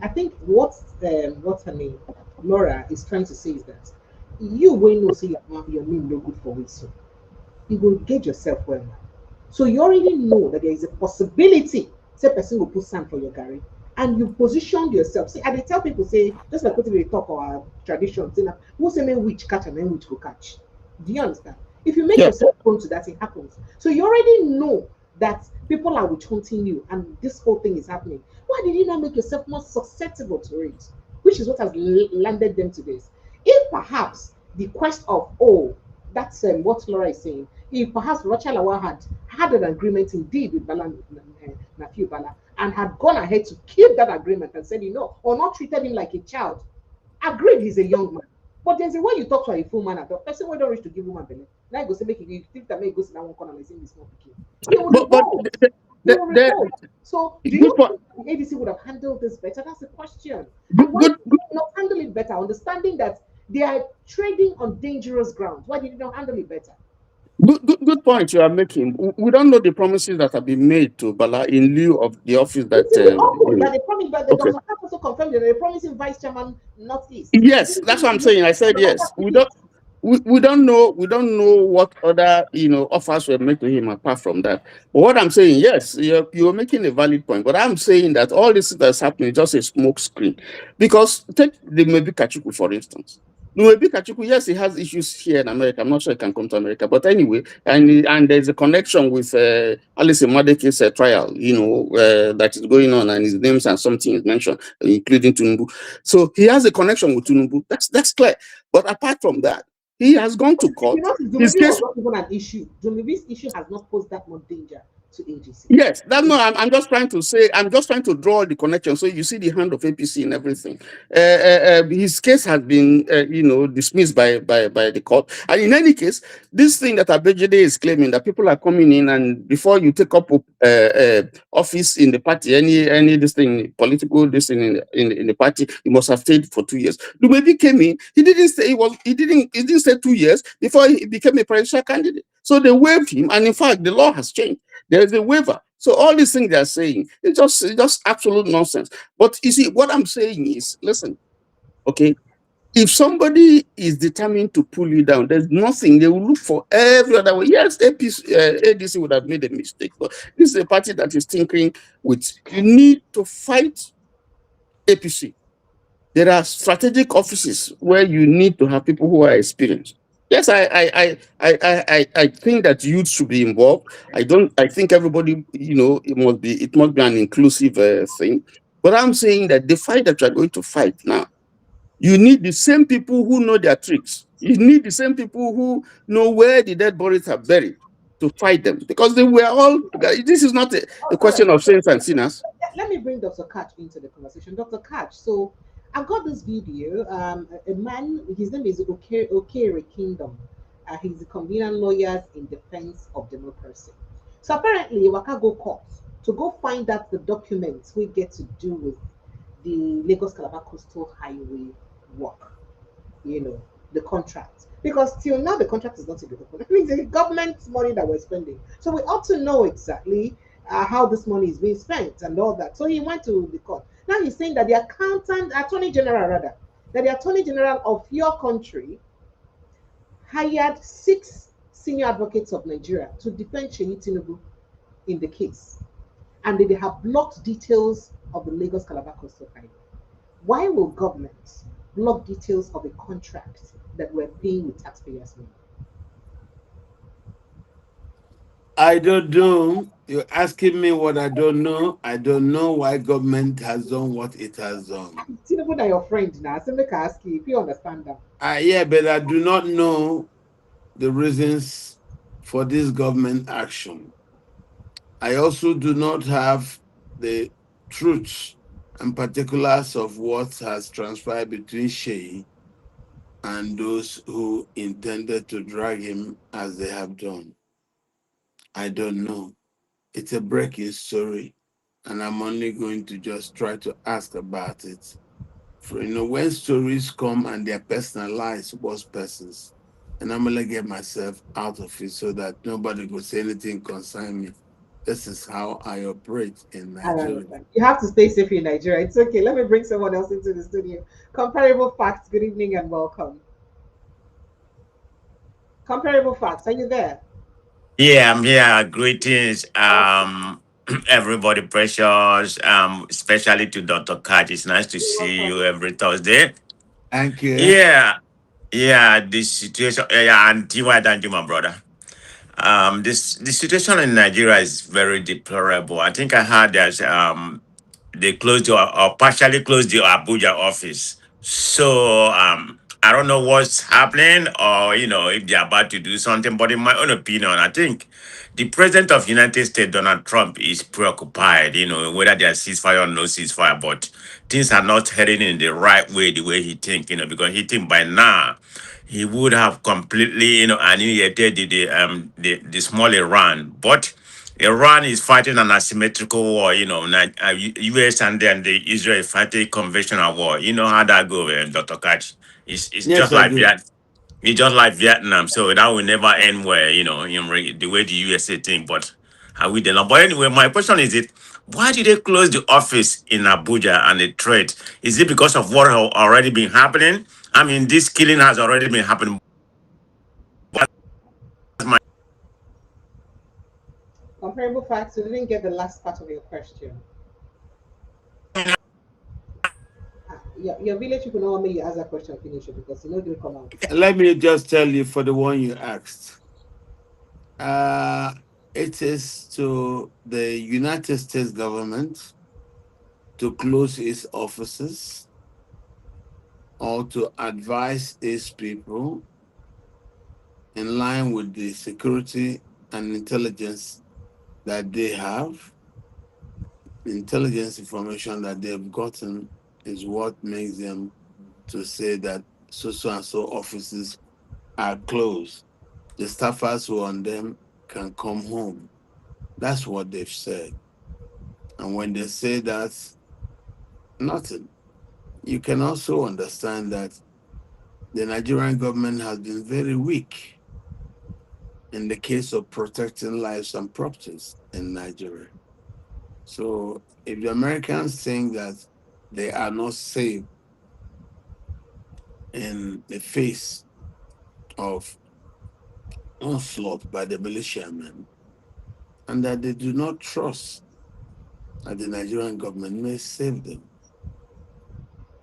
I think what's her name, Laura, is trying to say is that you will not see your name no good for Wilson. You will get yourself well now. So you already know that there is a possibility, say person will put sand for your garri, and you positioned yourself. See, and they tell people, say, just like putting the talk or our tradition, say, who say men which catch and men which go catch. Do you understand? If you make yourself prone to that, it happens. So you already know that people are witch hunting you and this whole thing is happening, why did you not make yourself more susceptible to it? Which is what has landed them to this. If perhaps the quest of, oh, that's what Laura is saying, if perhaps Rocha Lawal had an agreement indeed with Bala Nafiu Bala and had gone ahead to keep that agreement and said, or not treated him like a child, agreed he's a young man. But there's a way you talk to a full man at the person when don't reach to give woman belly. Now you go say make you think that make goes in that one corner like saying this small pikin. He will But revolt. He the, will the, revolt. So do good you point. think the ADC would have handled this better? That's the question. Good, And why good, did you not handle it better? Understanding that they are trading on dangerous ground. Why did you not handle it better? good point you are making. We don't know the promises that have been made to Bala in lieu of the office that It's in the open that they promised, but the Okay. Dr. Kapp also confirmed that they promised him vice chairman Northeast. Yes, that's what I'm saying. I said yes. We don't know what other offers were made to him apart from that. But what I'm saying, yes, you're making a valid point. But I'm saying that all this that's happening is just a smoke screen. Because take the Maybe Kachuku, for instance. Maybe Kachuku, yes, he has issues here in America. I'm not sure he can come to America. But anyway, and there's a connection with Alice Madeke's trial, that is going on, and his names and something is mentioned, including Tunumbu. So he has a connection with Tunumbu. That's clear. But apart from that, he has gone to You court. notice His Dumebi was case, not even an issue. Dumebi's issue has not posed that much danger to AGC. yes, that no, I'm just trying to say, I'm just trying to draw the connection. So you see the hand of APC and everything. His case has been, dismissed by the court. And in any case, this thing that Abejide is claiming that people are coming in and before you take up office in the party, any this thing, political this thing in the party, you must have stayed for 2 years. Dumebi came in, he didn't stay 2 years before he became a presidential candidate. So they waived him, and in fact, the law has changed. There is a waiver. So all these things they are saying, it's just absolute nonsense. But you see, what I'm saying is, listen, okay, if somebody is determined to pull you down, there's nothing. They will look for every other way. Yes, ADC would have made a mistake, but this is a party that is tinkering with. You need to fight APC. There are strategic offices where you need to have people who are experienced. Yes, I think that youth should be involved. I think everybody, it must be an inclusive thing. But I'm saying that the fight that you're going to fight now, you need the same people who know their tricks. You need the same people who know where the dead bodies are buried to fight them, because they were all. This is not a All right. question of saints and sinners. Let me bring Dr. Katch into the conversation. Dr. Katch, so I've got this video. A man, his name is Okere Kingdom. He's a convenient lawyers in defense of democracy. So apparently, Waka go court to go find out the documents we get to do with the Lagos Calabar Coastal Highway work, the contract. Because till now, the contract is not in the document. It means the government's money that we're spending. So we ought to know exactly how this money is being spent and all that. So he went to the court. Now he's saying that the attorney general rather, that the attorney general of your country hired 6 senior advocates of Nigeria to defend Sheyi Tinubu in the case. And they have blocked details of the Lagos Calabar Coastal Highway. Why will governments block details of a contract that we're paying with taxpayers' money? I don't know. You're asking me what I don't know. I don't know why government has done what it has done. Tinubu na your friend now. So make I ask you if you understand that. Yeah, but I do not know the reasons for this government action. I also do not have the truths and particulars of what has transpired between Shea and those who intended to drag him as they have done. I don't know. It's a breaking story, and I'm only going to just try to ask about it. For when stories come and they're personalized towards persons, and I'm gonna get myself out of it so that nobody will say anything concern me. This is how I operate in I Nigeria. understand. You have to stay safe in Nigeria. It's okay. Let me bring someone else into the studio. Comparable facts. Good evening and welcome. Comparable facts. Are you there? Yeah, I'm here. Greetings, Awesome. everybody precious, especially to Dr. Katch. It's nice to You're see welcome. you every Thursday. Thank you. Yeah, yeah, this situation, yeah, and Tiwa, thank you, my brother. This the situation in Nigeria is very deplorable. I think I heard that they closed or partially closed the Abuja office. So I don't know what's happening or if they're about to do something. But in my own opinion, I think the president of United States, Donald Trump, is preoccupied. Whether there's ceasefire or no ceasefire, but things are not heading in the right way, the way he think. Because he think by now he would have completely annihilated the small Iran, but Iran is fighting an asymmetrical war. U.S. and then the Israel fighting conventional war. You know how that goes, Dr. Katch. It's Yes, just I like do. it's just like Vietnam. So that will never end where the way the USA think. But how we done? But anyway, my question is: it why did they close the office in Abuja and the trade? Is it because of what have already been happening? I mean, this killing has already been happening. Comparable facts. We didn't get the last part of your question. Your village people know me. You ask that question, finish it because you know they'll come out. Let me just tell you for the one you asked. Uh, it is to the United States government to close its offices or to advise its people in line with the security and intelligence that they have. Intelligence information that they've gotten is what makes them to say that so and so offices are closed. The staffers who are on them can come home. That's what they've said. And when they say that, nothing. You can also understand that the Nigerian government has been very weak in the case of protecting lives and properties in Nigeria. So if the Americans think that they are not safe in the face of onslaught by the militiamen, and that they do not trust that the Nigerian government may save them,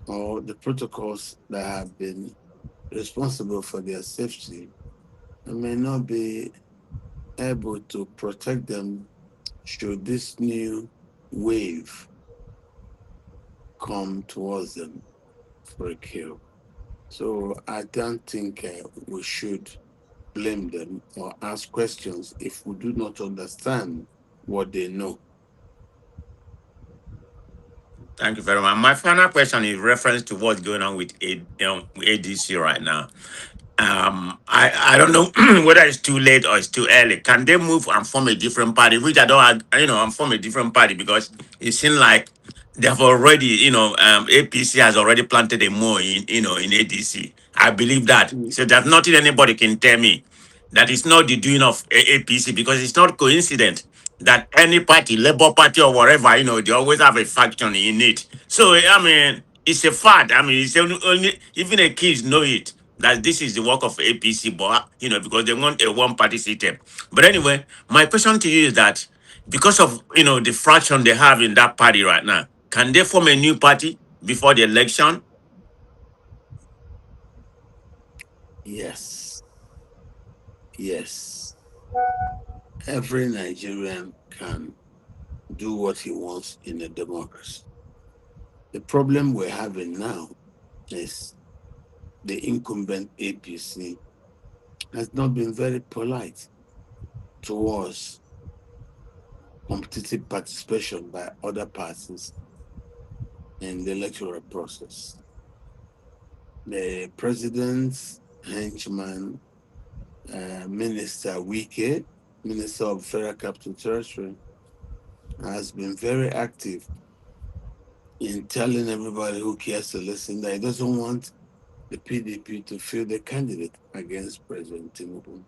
or the protocols that have been responsible for their safety may not be able to protect them should this new wave come towards them for a kill. So I don't think we should blame them or ask questions if we do not understand what they know. Thank you very much. My final question is reference to what's going on with ADC right now. I don't know whether it's too late or it's too early. Can they move and form a different party? Which I don't, and form a different party because it seems like they have already, APC has already planted a more in ADC. I believe that. Mm. So there's nothing anybody can tell me that is not the doing of APC because it's not coincident that any party, Labour Party or whatever, they always have a faction in it. So I mean, it's a fact. I mean, it's only even the kids know it that this is the work of APC, but because they want a one-party system. But anyway, my question to you is that because of the fraction they have in that party right now, can they form a new party before the election? Yes, yes. Every Nigerian can do what he wants in a democracy. The problem we're having now is the incumbent APC has not been very polite towards competitive participation by other parties in the electoral process. The president's henchman, Minister Wike, Minister of Federal Capital Territory, has been very active in telling everybody who cares to listen that he doesn't want the PDP to field the candidate against President Tinubu.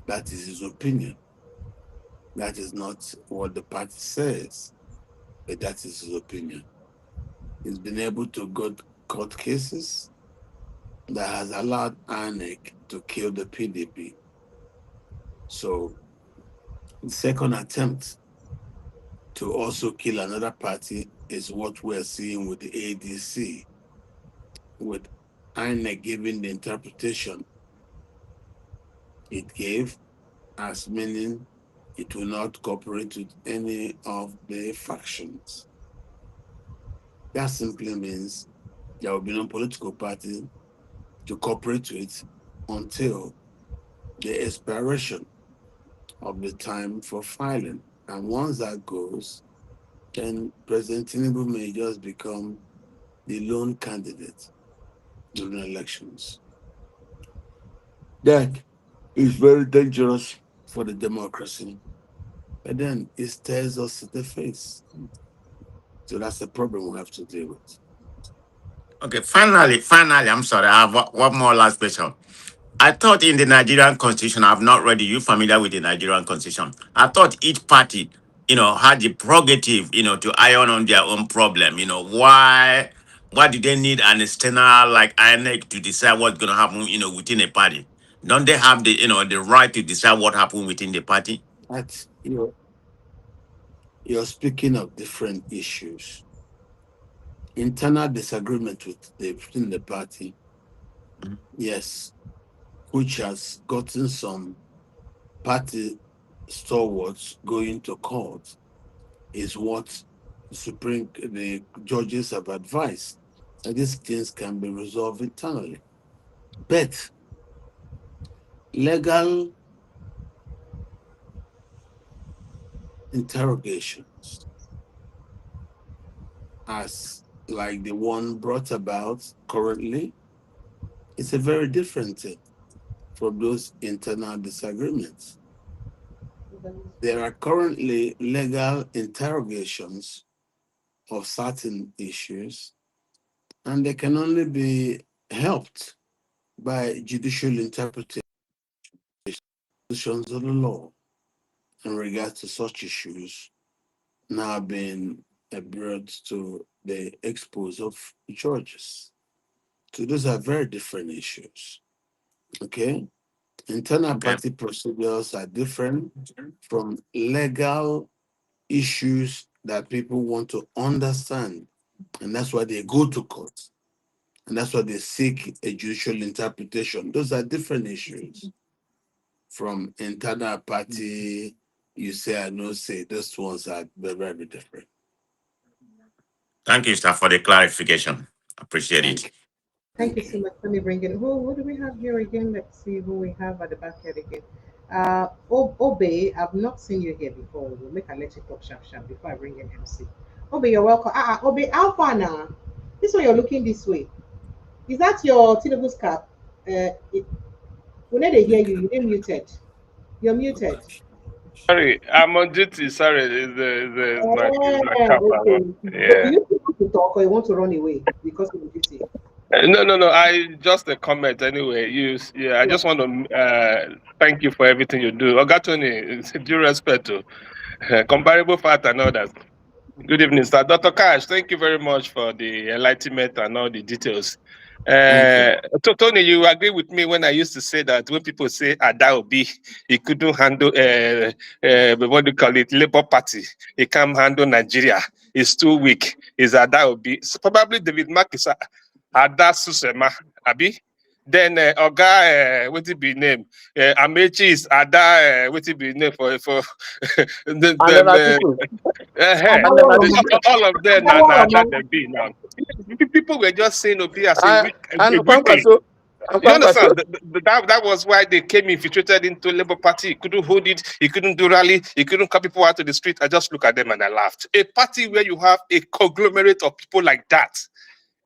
That is his opinion. That is not what the party says, but that is his opinion. He's been able to go court cases that has allowed INEC to kill the PDP. So the second attempt to also kill another party is what we're seeing with the ADC, with INEC giving the interpretation it gave as meaning it will not cooperate with any of the factions. That simply means there will be no political party to cooperate with until the expiration of the time for filing. And once that goes, then President Tinubu may just become the lone candidate during elections. That is very dangerous for the democracy. But then it stares us in the face. So that's the problem we have to deal with. Okay, finally, I'm sorry, I have one more last question. I thought in the Nigerian constitution, I've not read it. You familiar with the Nigerian constitution? I thought each party, had the prerogative, to iron on their own problem. Why do they need an external like INEC to decide what's gonna happen, within a party? Don't they have the right to decide what happened within the party? But you're speaking of different issues. Internal disagreement within the party, yes, which has gotten some party stalwarts going to court, is what the judges have advised. And these things can be resolved internally. But legal interrogations, as like the one brought about currently, it's a very different thing from those internal disagreements. There are currently legal interrogations of certain issues, and they can only be helped by judicial interpretations of the law in regards to such issues now being brought to the expose of judges. So those are very different issues. Okay? Internal Okay. party procedures are different from legal issues that people want to understand. And that's why they go to court. And that's why they seek a judicial interpretation. Those are different issues from internal party. You say, I know, say, those ones are very, very different. Thank you, sir, for the clarification. Appreciate Thank it. you. Thank you Thank so you. much. Let me bring in. Who do we have here again? Let's see who we have at the back here again. Obe, I've not seen you here before. We'll make a let you talk sharp sharp before I bring in MC. Obe, you're welcome. Obe, how far now? This way you're looking this way. Is that your Tinubu's cap? When they hear you, you're muted. You're muted. Sorry, I'm on duty. Sorry, it's my cap. Okay. Do Yeah. you want to talk or you want to run away because of the duty? No. I just a comment anyway. Yeah. I Yeah. just want to thank you for everything you do. Ogatoni, due respect to comparable fact and others. Good evening, sir. Dr. Cash, thank you very much for the enlightenment and all the details. Thank you. Tony, you agree with me when I used to say that when people say Adaobi, he couldn't handle, what do you call it, Labour Party. He can't handle Nigeria. He's too weak. He's Adaobi. So probably David Mark is Ada Susema, Abi. Then Oga, what it be name? Amechi is Ada, what it be name for And then the Atiku. uh, And then Adaworoma. Atiku. all of them are Adaworoma. that they be now. People were just saying Obi as And a weak thing. Kwankwaso. And You Kwankwaso. understand? That was why they came infiltrated into Labour Party. He couldn't hold it. He couldn't do rally. He couldn't call people out to the street. I just look at them and I laughed. A party where you have a conglomerate of people like that,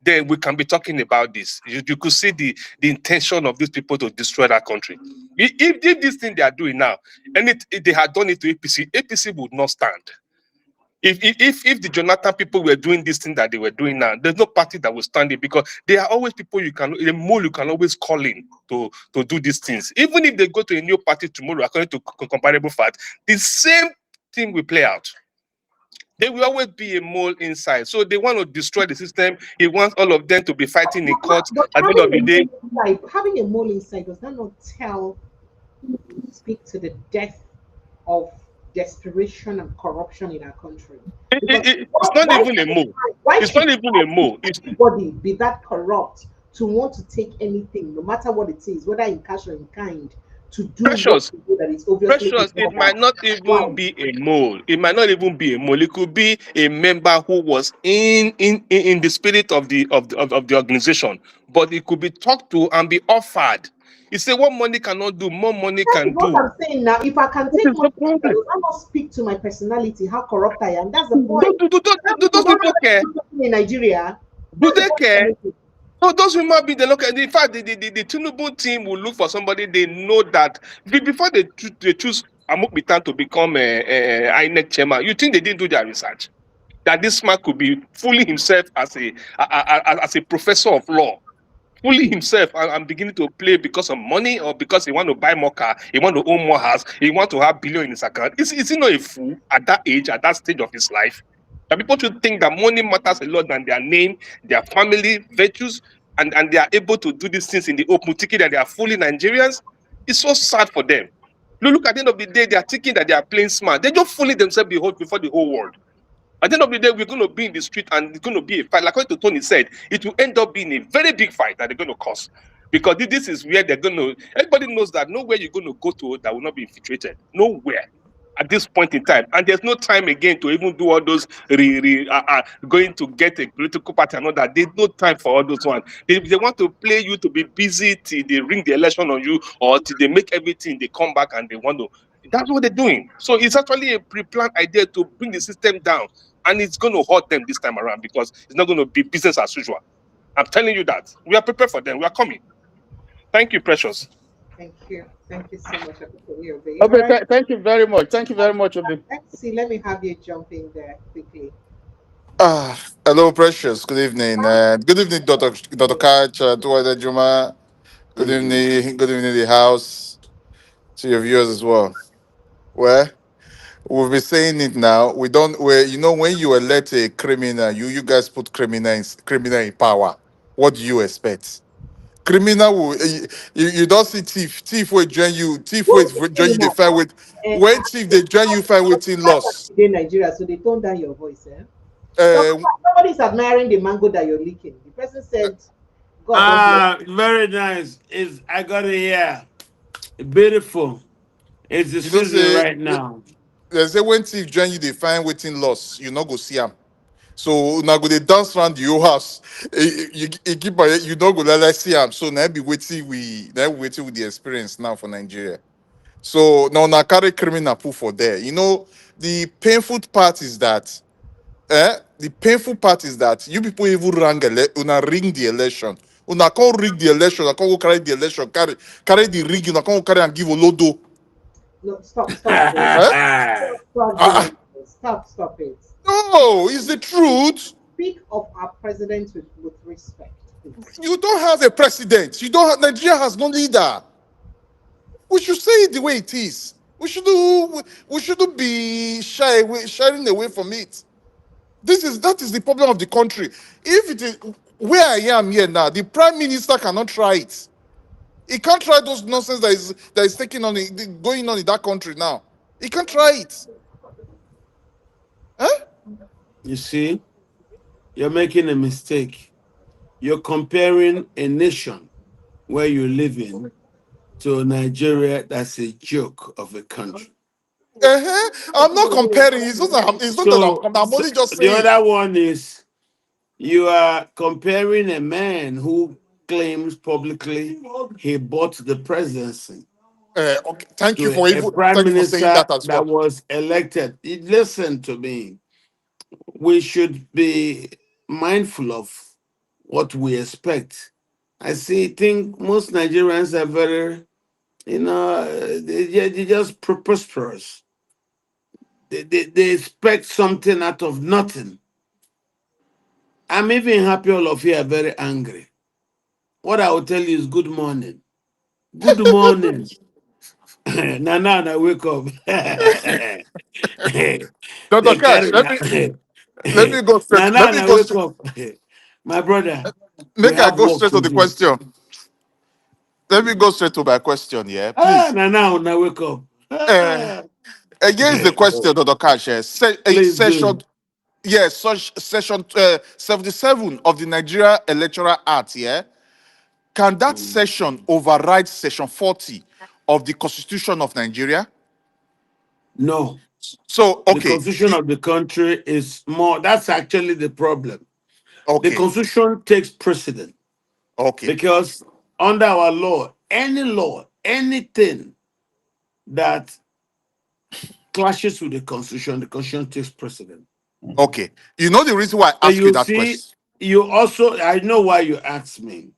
then we can be talking about this. You could see the intention of these people to destroy that country. If this thing they are doing now, and if they had done it to APC, APC would not stand. If the Jonathan people were doing this thing that they were doing now, there's no party that will stand it because there are always people a mole you can always call in to do these things. Even if they go to a new party tomorrow, according to comparable fact, the same thing will play out. There will always be a mole inside. So they want to destroy the system. He wants all of them to be fighting in court But at the end of the day. having a mole inside does that not speak to the depth of desperation and corruption in our country? Because It's not why even a mole. why It's should not even a mole. everybody be that corrupt to want to take anything, no matter what it is, whether in cash or in kind, to do what Precious. you do that is obviously Precious, it might illegal. not even Why? be a mole. It might not even be a mole. It could be a member who was in the spirit of the organization, but it could be talked to and be offered. You say what money cannot do, more money That is can what do. I'm saying now. If I can What take is money the from you, problem? does that not speak to my personality, how corrupt I am? That's the Do, point. do, do, do, do You those don't know people how to care? do something in Nigeria. Do That's the they point I'm care? making. No, those will not be the local. In fact, the Tinubu team will look for somebody they know that before they choose Amuk Bitan to become a INEC chairman. You think they didn't do their research? That this man could be fooling himself as a professor of law, fooling himself and beginning to play because of money or because he want to buy more car, he want to own more house, he want to have billion in his account. Is he not a fool at that age, at that stage of his life? That people should think that money matters a lot than their name, their family virtues, and they are able to do these things in the open, thinking that they are fooling Nigerians. It's so sad for them. Look, at the end of the day, they are thinking that they are playing smart. They're just fooling themselves before the whole world. At the end of the day, we're going to be in the street and it's going to be a fight. Like what Tony said, it will end up being a very big fight that they're going to cause. Because this is where they're going to, everybody knows that nowhere you're going to go to that will not be infiltrated. Nowhere at this point in time. And there's no time again to even do all those going to get a political party and all that. There's no time for all those ones. They want to play you to be busy till they ring the election on you or till they make everything, they come back and they want to. That's what they're doing. So it's actually a pre-planned idea to bring the system down. And it's going to hurt them this time around because it's not going to be business as usual. I'm telling you that. We are prepared for them. We are coming. Thank you, Precious. Thank you. Thank you so much. All Okay, right. thank you very much. Thank you very much, Obi. Let's see. Let me have you jump in there quickly. Hello, Precious. Good evening. Good evening, Dr. Katch, Dr. Juma. Good evening. Good evening, the house. To your viewers as well. Well, we'll be saying it now. We don't. We, when you elect a criminal, you guys put criminal in power. What do you expect? Criminal will you don't see thief will join you. Thief Who will is the join you. They criminal? find with when thief they join you find waiting loss. In Nigeria, so they tone down your voice. Eh? Uh, Somebody's admiring the mango that you're licking. The person said, God don't bless. Very nice. I got it here. Beautiful. It's the you know season say right now. they say when thief join you, they find waiting loss. You not go see them. So now go they dance around the whole house. You keep you don't go like see them. So now be waiting with the experience now for Nigeria. So now carry criminal proof for there. The painful part is that the painful part is that you people even una ring the election. Una can't rig the election, una can't go carry the election, carry the rig, una can't go carry and give Olodo. No, stop it. Eh? Stop Ah, doing this. Stop it. no, it's the truth. Speak of our president with respect, please. You don't have a president. You don't have, Nigeria has no leader. We should say it the way it is. We shouldn't be shying away from it. That is the problem of the country. If it is where I am here now, the prime minister cannot try it. He can't try those nonsense that is going on in that country now. He can't try it. Huh? You see, you're making a mistake. You're comparing a nation where you live in to Nigeria that's a joke of a country. Uh-huh. I'm not comparing. It's not that I'm So only just the saying. other one is you are comparing a man who claims publicly he bought the presidency Okay. Thank you to for a prime saying minister that as that well. was elected. Listen to me. We should be mindful of what we expect. Think most Nigerians are very, they're just prosperous. They expect something out of nothing. I'm even happy all of you are very angry. What I will tell you is good morning. Good morning. Now, wake up. Dr. They Cash, carry let now. me let me go straight. Let me Now, go wake straight. up. My brother, we Make I have go work straight to to the do. question. Let me go straight to my question, yeah, please. Now, wake up. Uh, Against the question, Dr. Cash, Please session, do. yes, session 77 of the Nigeria Electoral Act, yeah. Can that session override session 40 of the Constitution of Nigeria? No. So, The okay, constitution of the country is more, that's actually the problem. The okay, constitution takes precedent okay, because under our law, anything that clashes with the constitution takes precedent. okay. You know the reason why I So ask you you that see, question? you also, I know why you asked me.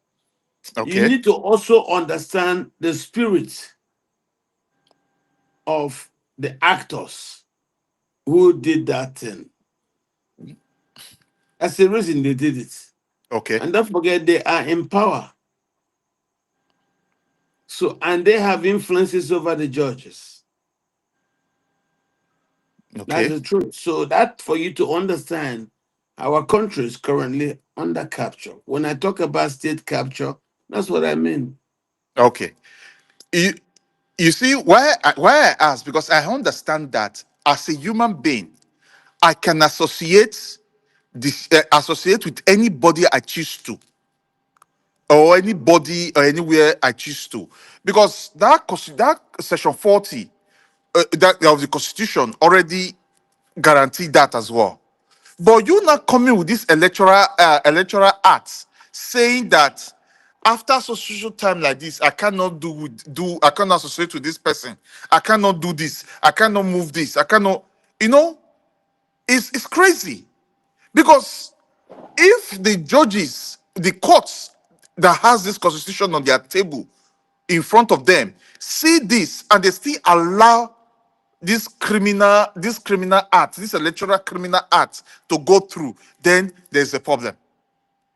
You Okay, need to also understand the spirit of the actors who did that thing. That's the reason they did it. okay, And don't forget, they are in power. So, and they have influences over the judges. That's okay, the truth. So, that for you to understand, our country is currently under capture. When I talk about state capture, that's what I mean. okay. You, you see why I ask, because I understand that as a human being, I can associate with anybody I choose to, or anybody or anywhere I choose to, because that section 40 that of the Constitution already guaranteed that as well. But you not coming with this electoral acts saying that after social time like this, I cannot I cannot associate with this person. I cannot do this. I cannot move this. I cannot, you know, it's crazy. Because if the judges, the courts that has this constitution on their table in front of them see this and they still allow this criminal act, this electoral criminal act to go through, then there's a problem.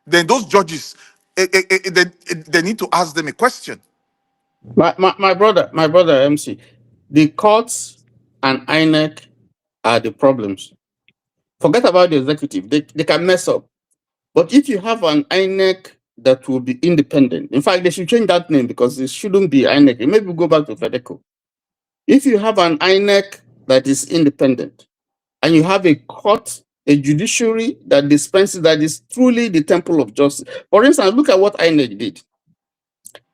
Then those judges, they need to ask them a question. My brother MC, the courts and INEC are the problems. Forget about the executive. They can mess up. But if you have an INEC that will be independent, in fact, they should change that name because it shouldn't be INEC. Maybe go back to FEDECO. If you have an INEC that is independent and you have a court, a judiciary that dispenses, that is truly the temple of justice. For instance, look at what INEC did.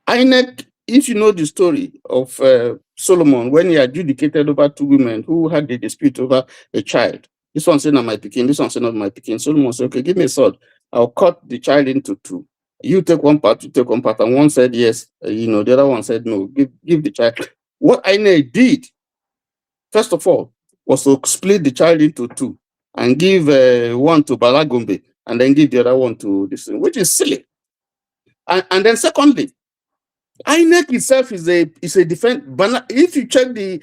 INEC, if you know the story of Solomon, when he adjudicated over two women who had a dispute over a child. This one said, "Not my picking," this one said, "Not my picking." Solomon said, "Okay, give me a sword. I'll cut the child into two. You take one part, you take one part." And one said yes, the other one said no, give the child. What INEC did, first of all, was to split the child into two and give one to Balagombe and then give the other one to this thing, which is silly. And then secondly, INEC itself is a defense. If you check the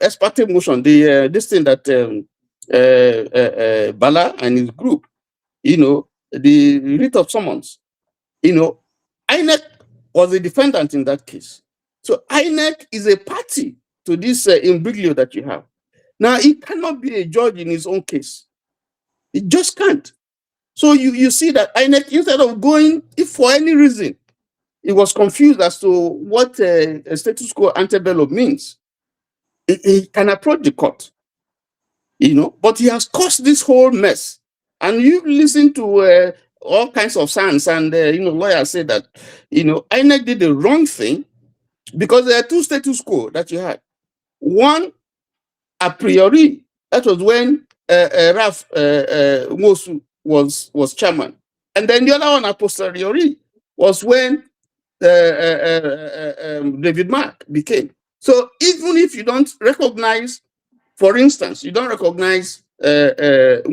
ex parte motion, this thing that Bala and his group, the writ of summons, INEC was a defendant in that case. So INEC is a party to this imbroglio that you have. Now, he cannot be a judge in his own case. He just can't. So you see that INEC, instead of going, if for any reason, he was confused as to what a status quo antebellum means, he can approach the court, but he has caused this whole mess. And you listen to all kinds of sounds, and lawyers say that INEC did the wrong thing because there are two status quo that you had. One, a priori, that was when Raf Mosu was chairman, and then the other one a posteriori was when David Mark became. So even if you don't recognize, for instance, you don't recognize David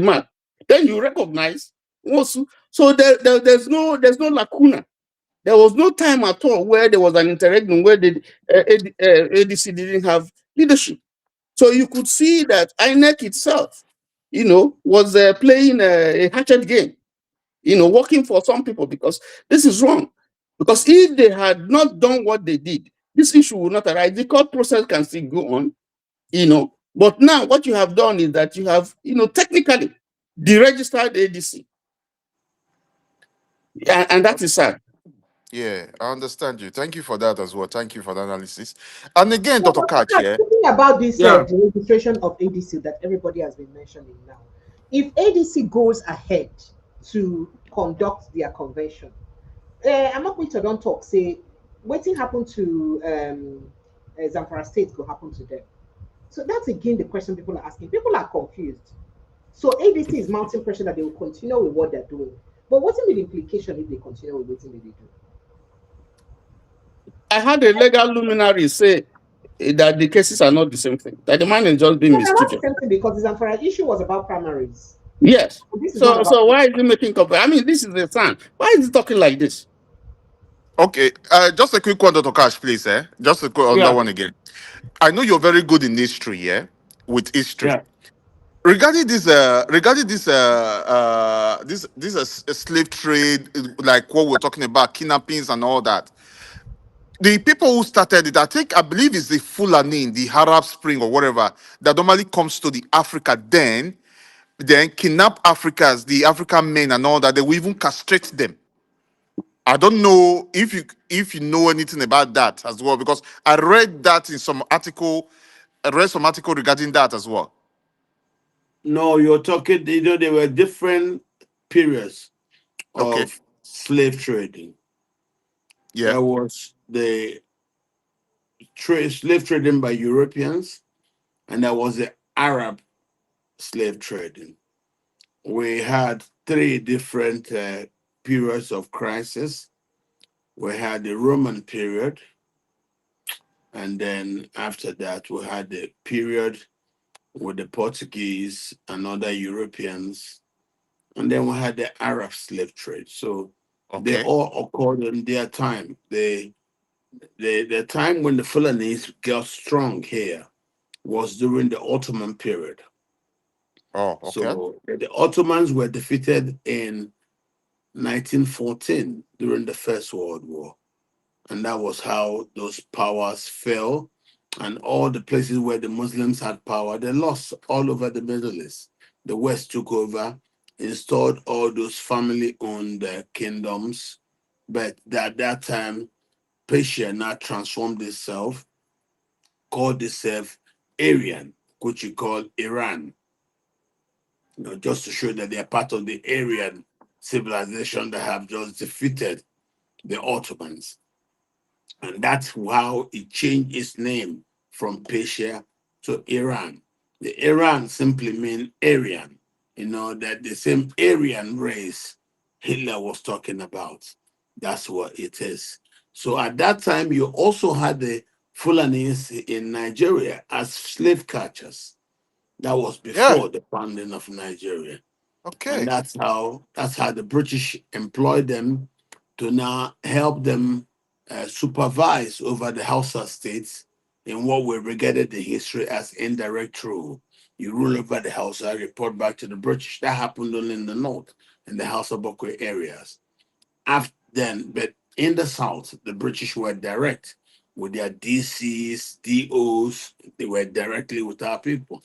Mark, then you recognize Mosu. So there's no lacuna. There was no time at all where there was an interregnum where the ADC didn't have leadership. So you could see that INEC itself, was playing a hatchet game, working for some people, because this is wrong. Because if they had not done what they did, this issue would not arise. The court process can still go on, But now what you have done is that you have, technically deregistered ADC. And that is sad. Yeah, I understand you. Thank you for that as well. Thank you for the analysis. And again, So, Dr. Katch, yeah. thinking about this, Yeah. the registration of ADC that everybody has been mentioning now. If ADC goes ahead to conduct their convention, I'm not going to don't talk, say, Waiting happened to Zamfara State could happen to them. So that's again the question people are asking. People are confused. So ADC is mounting pressure that they will continue with what they're doing. But what's the implication if they continue with what they do? I had a legal luminary say that the cases are not the same thing, that the man is just being No, they're not the mischievous. same thing because the Zamfara issue was about primaries. Yes. This is not So about. so why is he making I mean, this is the son. Why is he talking like this? Okay, just a quick one, Dr. Cash, please. Just a quick on that Yeah. one again. I know you're very good in history, yeah, with history. Yeah. Regarding this slave trade, like what we're talking about, kidnappings and all that. The people who started it, I believe, is the Fulani, the Arab Spring or whatever, that normally comes to the Africa. Then kidnap Africans, the African men and all that. They will even castrate them. I don't know if you know anything about that as well, because I read that in some article. I read some article regarding that as well. No, you're talking, there were different periods Okay. of slave trading. Yeah. There was the slave trading by Europeans, and there was the Arab slave trading. We had three different periods of crisis. We had the Roman period, and then after that, we had the period with the Portuguese and other Europeans, and then we had the Arab slave trade. So they Okay. all occurred in their time. The time when the Fulanese got strong here was during the Ottoman period. Oh, okay. So the Ottomans were defeated in 1914 during the First World War. And that was how those powers fell. And all the places where the Muslims had power, they lost all over the Middle East. The West took over, installed all those family owned kingdoms. But at that time, Persia now transformed itself, called itself Aryan, which you call Iran, just to show that they are part of the Aryan civilization that have just defeated the Ottomans. And that's how it changed its name from Persia to Iran. The Iran simply means Aryan, that the same Aryan race Hitler was talking about. That's what it is. So at that time, you also had the Fulanis in Nigeria as slave catchers. That was Yeah. before the founding of Nigeria. And Okay. that's how the British employed them to now help them supervise over the Hausa states in what we regarded in history as indirect rule. You rule over the Hausa, report back to the British. That happened only in the north, in the Hausa Boko areas. After then, but in the south, the British were direct with their DCs, DOs. They were directly with our people.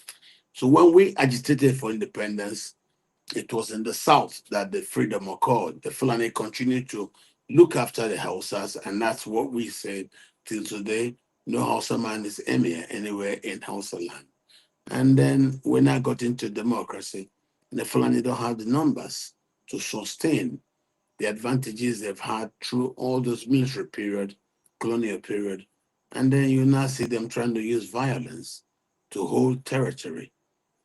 So when we agitated for independence, it was in the south that the freedom occurred. The Fulani continued to look after the Hausas, and that's what we said till today. No Hausa man is emir anywhere in Hausa land. And then when I got into democracy, the Fulani don't have the numbers to sustain the advantages they've had through all those military period, colonial period. And then you now see them trying to use violence to hold territory.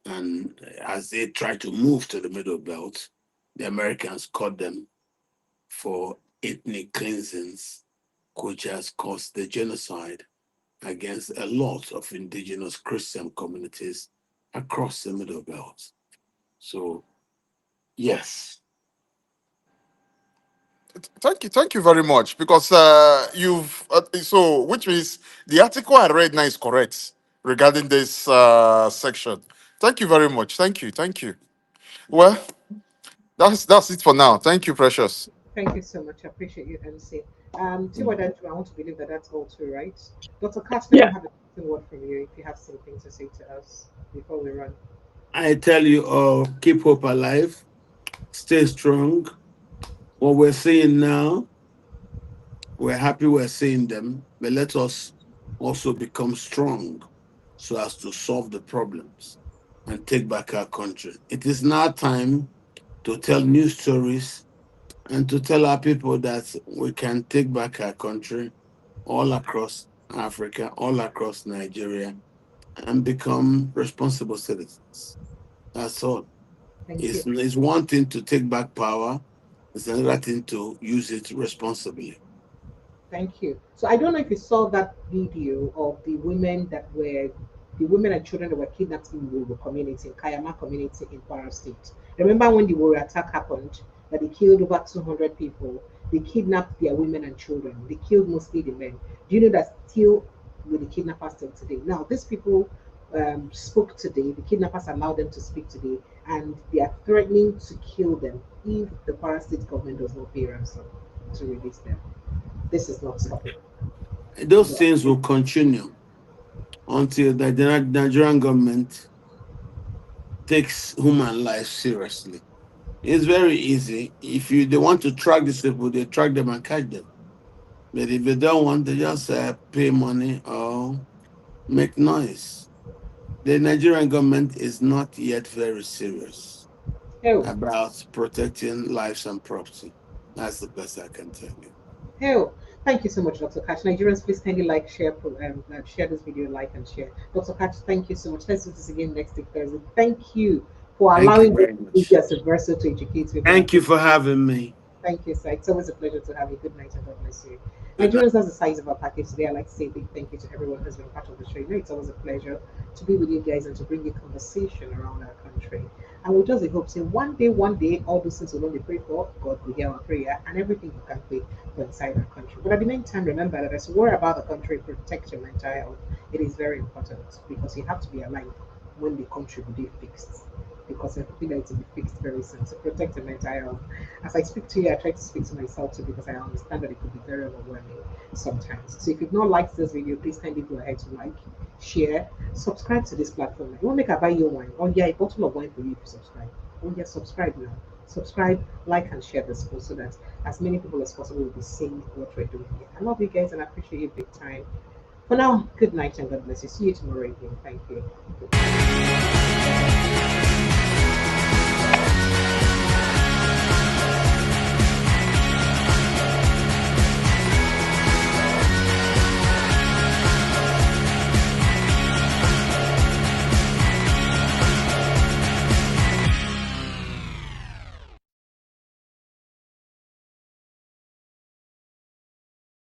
And as they try to move to the middle belt, the Americans caught them for ethnic cleansings, which has caused the genocide against a lot of indigenous Christian communities across the middle belt. So, yes. Thank you very much. Because you've so which means the article I read now is correct regarding this section. Thank you very much. Thank you. Well, that's it for now. Thank you, Precious. Thank you so much. I appreciate you, MC. See what I do. I want to believe that that's all too, right? Dr. Katch, let me Yeah. have a word from you if you have something to say to us before we run. I tell you all, keep hope alive, stay strong. What we're seeing now, we're happy we're seeing them, but let us also become strong so as to solve the problems and take back our country. It is now time to tell new stories and to tell our people that we can take back our country all across Africa, all across Nigeria, and become responsible citizens. That's all. Thank you. It's one thing to take back power, it's another thing to use it responsibly. Thank you. So I don't know if you saw that video of the women and children that were kidnapped in Yoruba community, in Kayama community in Kwara State. Remember when the warrior attack happened, that they killed over 200 people? They kidnapped their women and children. They killed mostly the men. Do you know that still with the kidnappers till today? Now, these people spoke today. The kidnappers allowed them to speak today, and they are threatening to kill them if the Kwara State government does not pay ransom to release them. This is not stopping. Those things will continue until the Nigerian government takes human life seriously. It's very easy. If they want to track these people, they track them and catch them. But if they don't want, they just pay money or make noise. The Nigerian government is not yet very serious Hell, about protecting lives and property. That's the best I can tell you. hell. Thank you so much, Dr. Katch. Nigerians, please kindly like, share this video, like and share. Dr. Katch, thank you so much. Let's do this again next week, Thursday. Thank you for Thank you allowing very this much. media subversive to educate people. Thank you for having me. Thank you, sir. It's always a pleasure to have you. Good night and God bless you. Good night. Nigerians, that's the size of our package today. I'd like to say a big thank you to everyone who's been part of the show. You know, it's always a pleasure to be with you guys and to bring you conversation around our country. And we just hope, say, one day, all those things we only pray for, God will hear our prayer and everything we can pray for inside our country. But at the meantime, remember that as you worry about the country, protect your mental health. It is very important because you have to be alive when the country will be fixed. Because I feel that it will be fixed very soon. So protect your mental health. As I speak to you, I try to speak to myself too because I understand that it could be very overwhelming sometimes. So if you've not liked this video, please kindly go ahead to like, share, subscribe to this platform. You want to make a buy your wine? Oh yeah, a bottle of wine for you if you subscribe. Oh yeah, subscribe now. Subscribe, like, and share this post so that as many people as possible will be seeing what we're doing here. I love you guys and I appreciate you big time. For now, good night and God bless you. See you tomorrow evening. Thank you.